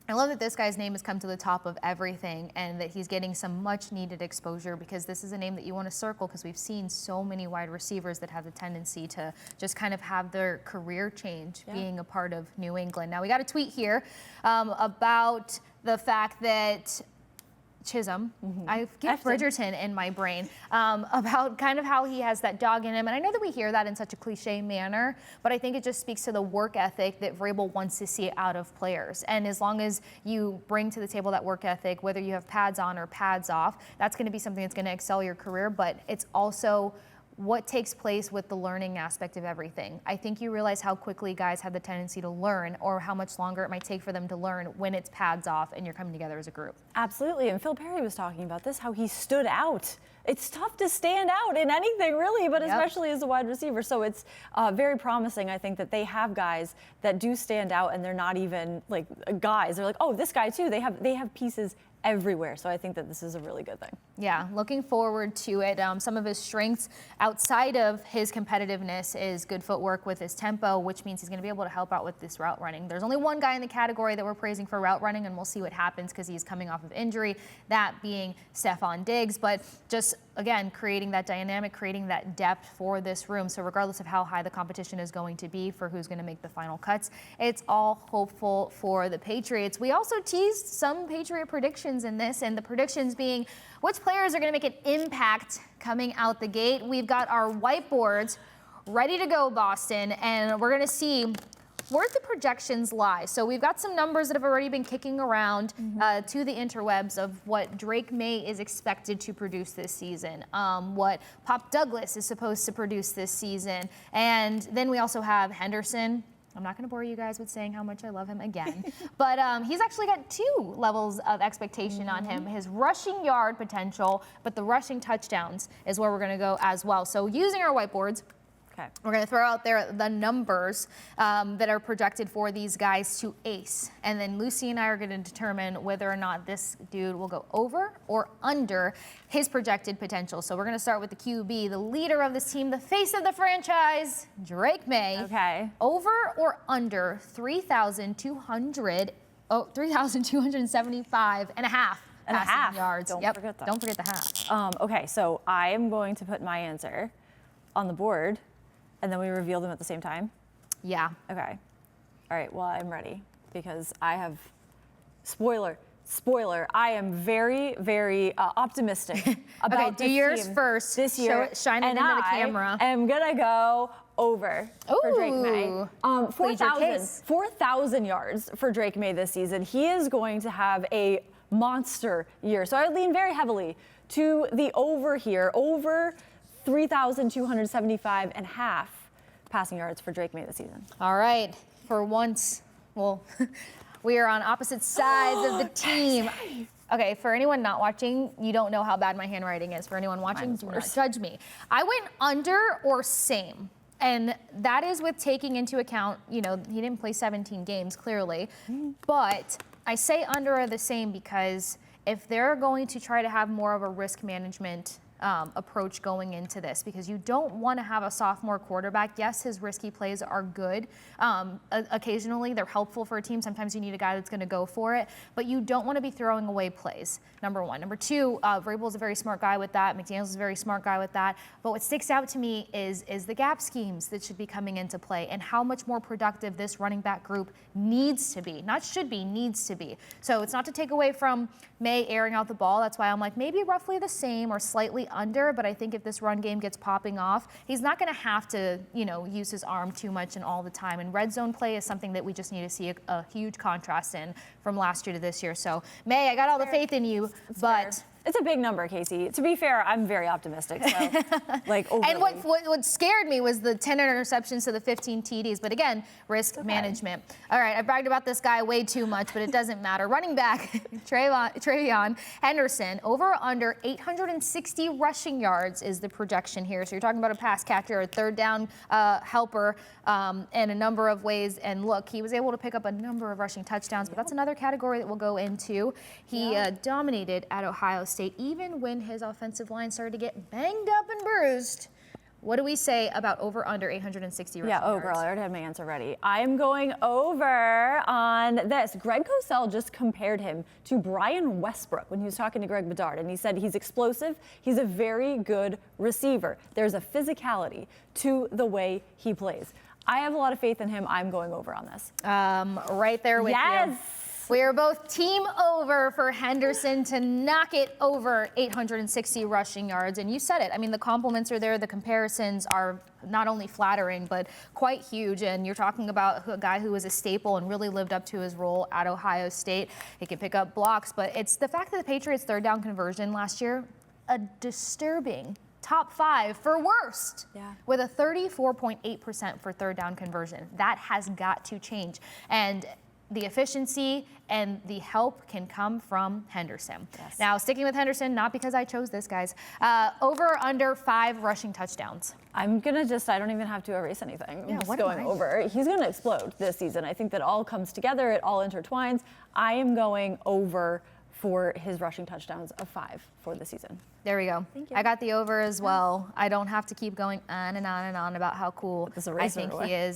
Speaker 1: I love that this guy's name has come to the top of everything and that he's getting some much needed exposure, because this is a name that you want to circle, because we've seen so many wide receivers that have the tendency to just kind of have their career change being a part of New England. Now, we got a tweet here about the fact that Chisholm, I get Bridgerton in my brain, about kind of how he has that dog in him. And I know that we hear that in such a cliche manner, but I think it just speaks to the work ethic that Vrabel wants to see out of players. And as long as you bring to the table that work ethic, whether you have pads on or pads off, that's going to be something that's going to excel your career, but it's also what takes place with the learning aspect of everything. I think you realize how quickly guys have the tendency to learn, or how much longer it might take for them to learn when it's pads off and you're coming together as a group.
Speaker 2: Absolutely, and Phil Perry was talking about this, how he stood out. It's tough to stand out in anything really, but especially as a wide receiver. So it's very promising, I think, that they have guys that do stand out, and they're not even like guys. They're like, oh, this guy too. They have pieces everywhere. So I think that this is a really good thing.
Speaker 1: Yeah, looking forward to it. Some of his strengths outside of his competitiveness is good footwork with his tempo, which means he's going to be able to help out with this route running. There's only one guy in the category that we're praising for route running, and we'll see what happens because he's coming off of injury, that being Stephon Diggs. But just, again, creating that dynamic, creating that depth for this room. So regardless of how high the competition is going to be for who's going to make the final cuts, it's all hopeful for the Patriots. We also teased some Patriot predictions in this, and the predictions being which players are going to make an impact coming out the gate. We've got our whiteboards ready to go, Boston, and we're going to see where the projections lie. So we've got some numbers that have already been kicking around to the interwebs of what Drake May is expected to produce this season, what Pop Douglas is supposed to produce this season, and then we also have Henderson. I'm not going to bore you guys with saying how much I love him again, but he's actually got 2 levels of expectation on him. His rushing yard potential, but the rushing touchdowns is where we're going to go as well. So using our whiteboards, we're going to throw out there the numbers that are projected for these guys to ace. And then Lucy and I are going to determine whether or not this dude will go over or under his projected potential. So we're going to start with the QB, the leader of this team, the face of the franchise, Drake May.
Speaker 2: Okay.
Speaker 1: Over or under 3,275 and a half passing yards.
Speaker 2: Don't forget that.
Speaker 1: Don't forget the half.
Speaker 2: Okay, so I am going to put my answer on the board, and then we reveal them at the same time.
Speaker 1: Yeah.
Speaker 2: Okay. All right, well, I'm ready because I have, spoiler, I am very, very optimistic about
Speaker 1: do yours first.
Speaker 2: this year.
Speaker 1: Shine it into the camera.
Speaker 2: I'm going to go over for Drake May. 4,000 yards for Drake May this season. He is going to have a monster year. So I lean very heavily to the over here, over 3,275 and a half passing yards for Drake May this season.
Speaker 1: All right. For once, well, we are on opposite sides of the team. Okay, for anyone not watching, you don't know how bad my handwriting is. For anyone watching, do not judge me. I went under or same. And that is with taking into account, you know, he didn't play 17 games, clearly. But I say under or the same because if they're going to try to have more of a risk management approach going into this, because you don't want to have a sophomore quarterback. Yes, his risky plays are good. Occasionally, they're helpful for a team. Sometimes you need a guy that's going to go for it, but you don't want to be throwing away plays, number one. Number two, Vrabel is a very smart guy with that. McDaniels is a very smart guy with that. But what sticks out to me is the gap schemes that should be coming into play and how much more productive this running back group needs to be. Not should be, needs to be. So it's not to take away from May airing out the ball. That's why I'm like maybe roughly the same or slightly under, but I think if this run game gets popping off, he's not going to have to, you know, use his arm too much and all the time. And red zone play is something that we just need to see a huge contrast in from last year to this year. So May, I got all the faith in you, but
Speaker 2: It's a big number, Kasey. To be fair, I'm very optimistic. So, like, overly.
Speaker 1: And what scared me was the 10 interceptions to the 15 TDs. But again, risk management. All right, I bragged about this guy way too much, but it doesn't matter. Running back, Travion Henderson, over under 860 rushing yards is the projection here. So you're talking about a pass catcher, a third down helper, in a number of ways. And look, he was able to pick up a number of rushing touchdowns, but that's another category that we'll go into. He dominated at Ohio State, even when his offensive line started to get banged up and bruised. What do we say about over under 860 rushing yards?
Speaker 2: Girl, I already had my answer ready. I'm going over on this. Greg Cosell just compared him to Brian Westbrook when he was talking to Greg Bedard, and he said he's explosive. He's a very good receiver. There's a physicality to the way he plays. I have a lot of faith in him. I'm going over on this.
Speaker 1: Right there with you. We are both team over for Henderson to knock it over 860 rushing yards. And you said it. I mean, the compliments are there. The comparisons are not only flattering, but quite huge. And you're talking about a guy who was a staple and really lived up to his role at Ohio State. He can pick up blocks, but it's the fact that the Patriots' third down conversion last year, a disturbing top 5 for worst, with a 34.8% for third down conversion. That has got to change. And the efficiency and the help can come from Henderson.
Speaker 2: Yes.
Speaker 1: Now, sticking with Henderson, not because I chose this, guys, over under 5 rushing touchdowns.
Speaker 2: I'm going to I don't even have to erase anything. I'm just going over. He's going to explode this season. I think that all comes together. It all intertwines. I am going over for his rushing touchdowns of 5 for the season.
Speaker 1: There we go.
Speaker 2: Thank you.
Speaker 1: I got the over as well. I don't have to keep going on and on and on about how cool I think he is.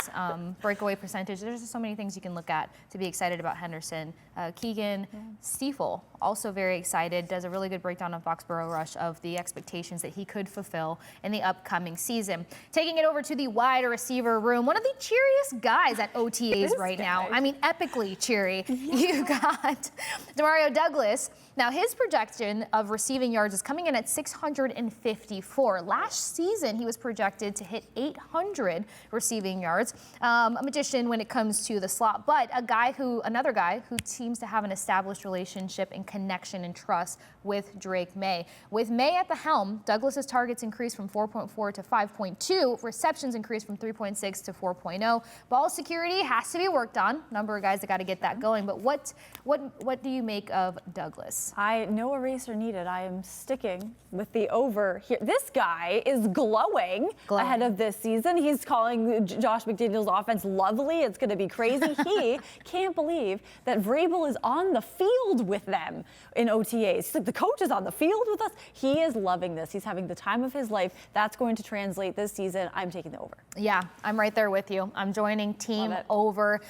Speaker 1: Breakaway percentage. There's just so many things you can look at to be excited about Henderson. Keegan Stiefel, also very excited, does a really good breakdown on Foxborough Rush of the expectations that he could fulfill in the upcoming season. Taking it over to the wide receiver room, one of the cheeriest guys at OTAs right now. I mean, epically cheery. You got Demario Douglas. Now, his projection of receiving yards is coming in at 654. Last season, he was projected to hit 800 receiving yards. A magician when it comes to the slot, but another guy who seems to have an established relationship and connection and trust with Drake May. With May at the helm, Douglas's targets increased from 4.4 to 5.2. Receptions increased from 3.6 to 4.0. Ball security has to be worked on. Number of guys that got to get that going. But what do you make of Douglas?
Speaker 2: No eraser needed. I am sticking with the over here. This guy is glowing ahead of this season. He's calling Josh McDaniels' offense lovely. It's going to be crazy. He can't believe that Vrabel is on the field with them in OTAs. He's like, the coach is on the field with us. He is loving this. He's having the time of his life. That's going to translate this season. I'm taking the over.
Speaker 1: Yeah, I'm right there with you. I'm joining team over.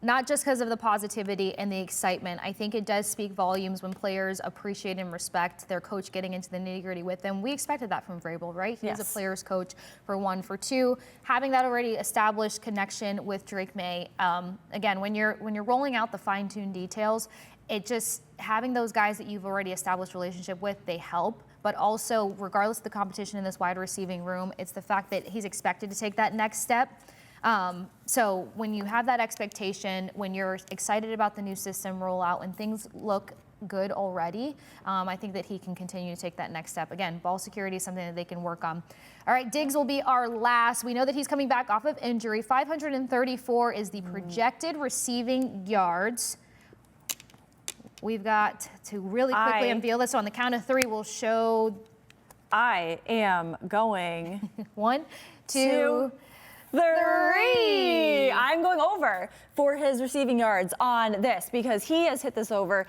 Speaker 1: Not just because of the positivity and the excitement. I think it does speak volumes when players appreciate and respect their coach getting into the nitty-gritty with them. We expected that from Vrabel, right? He's a player's coach, for one. For two, having that already established connection with Drake May. Again, when you're rolling out the fine-tuned details, it just having those guys that you've already established relationship with, they help. But also, regardless of the competition in this wide receiving room, it's the fact that he's expected to take that next step. So when you have that expectation, when you're excited about the new system rollout, when things look good already, I think that he can continue to take that next step. Again, ball security is something that they can work on. All right, Diggs will be our last. We know that he's coming back off of injury. 534 is the projected receiving yards. We've got to really quickly unveil this. So on the count of 3, we'll show.
Speaker 2: I am going
Speaker 1: 1, 2,
Speaker 2: 3. I'm going over for his receiving yards on this because he has hit this over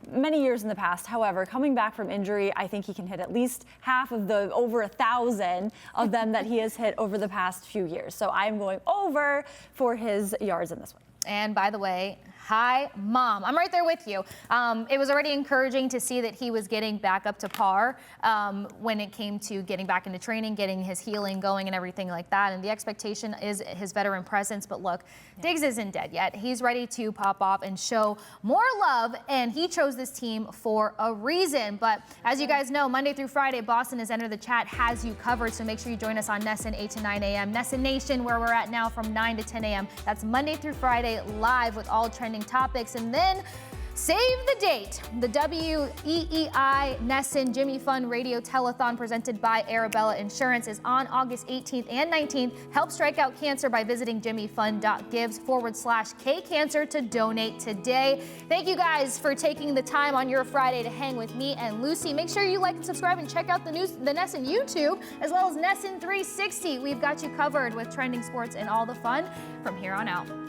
Speaker 2: many years in the past. However, coming back from injury, I think he can hit at least half of the over 1,000 of them that he has hit over the past few years. So I'm going over for his yards in this one.
Speaker 1: And by the way, hi, Mom. I'm right there with you. It was already encouraging to see that he was getting back up to par when it came to getting back into training, getting his healing going and everything like that. And the expectation is his veteran presence. But look, Diggs isn't dead yet. He's ready to pop off and show more love. And he chose this team for a reason. But as you guys know, Monday through Friday, Boston has entered the chat, has you covered. So make sure you join us on Nesson 8 to 9 a.m. Nesson Nation, where we're at now from 9 to 10 a.m. That's Monday through Friday live with all trending topics. And then Save the date. The WEEI Nesson Jimmy Fund Radio Telethon presented by Arabella Insurance is on August 18th and 19th. Help strike out cancer by visiting jimmyfund.gives/kcancer to donate today. Thank you guys for taking the time on your Friday to hang with me and Lucy. Make sure you like and subscribe and check out the Nesson YouTube as well as Nesson 360. We've got you covered with trending sports and all the fun from here on out.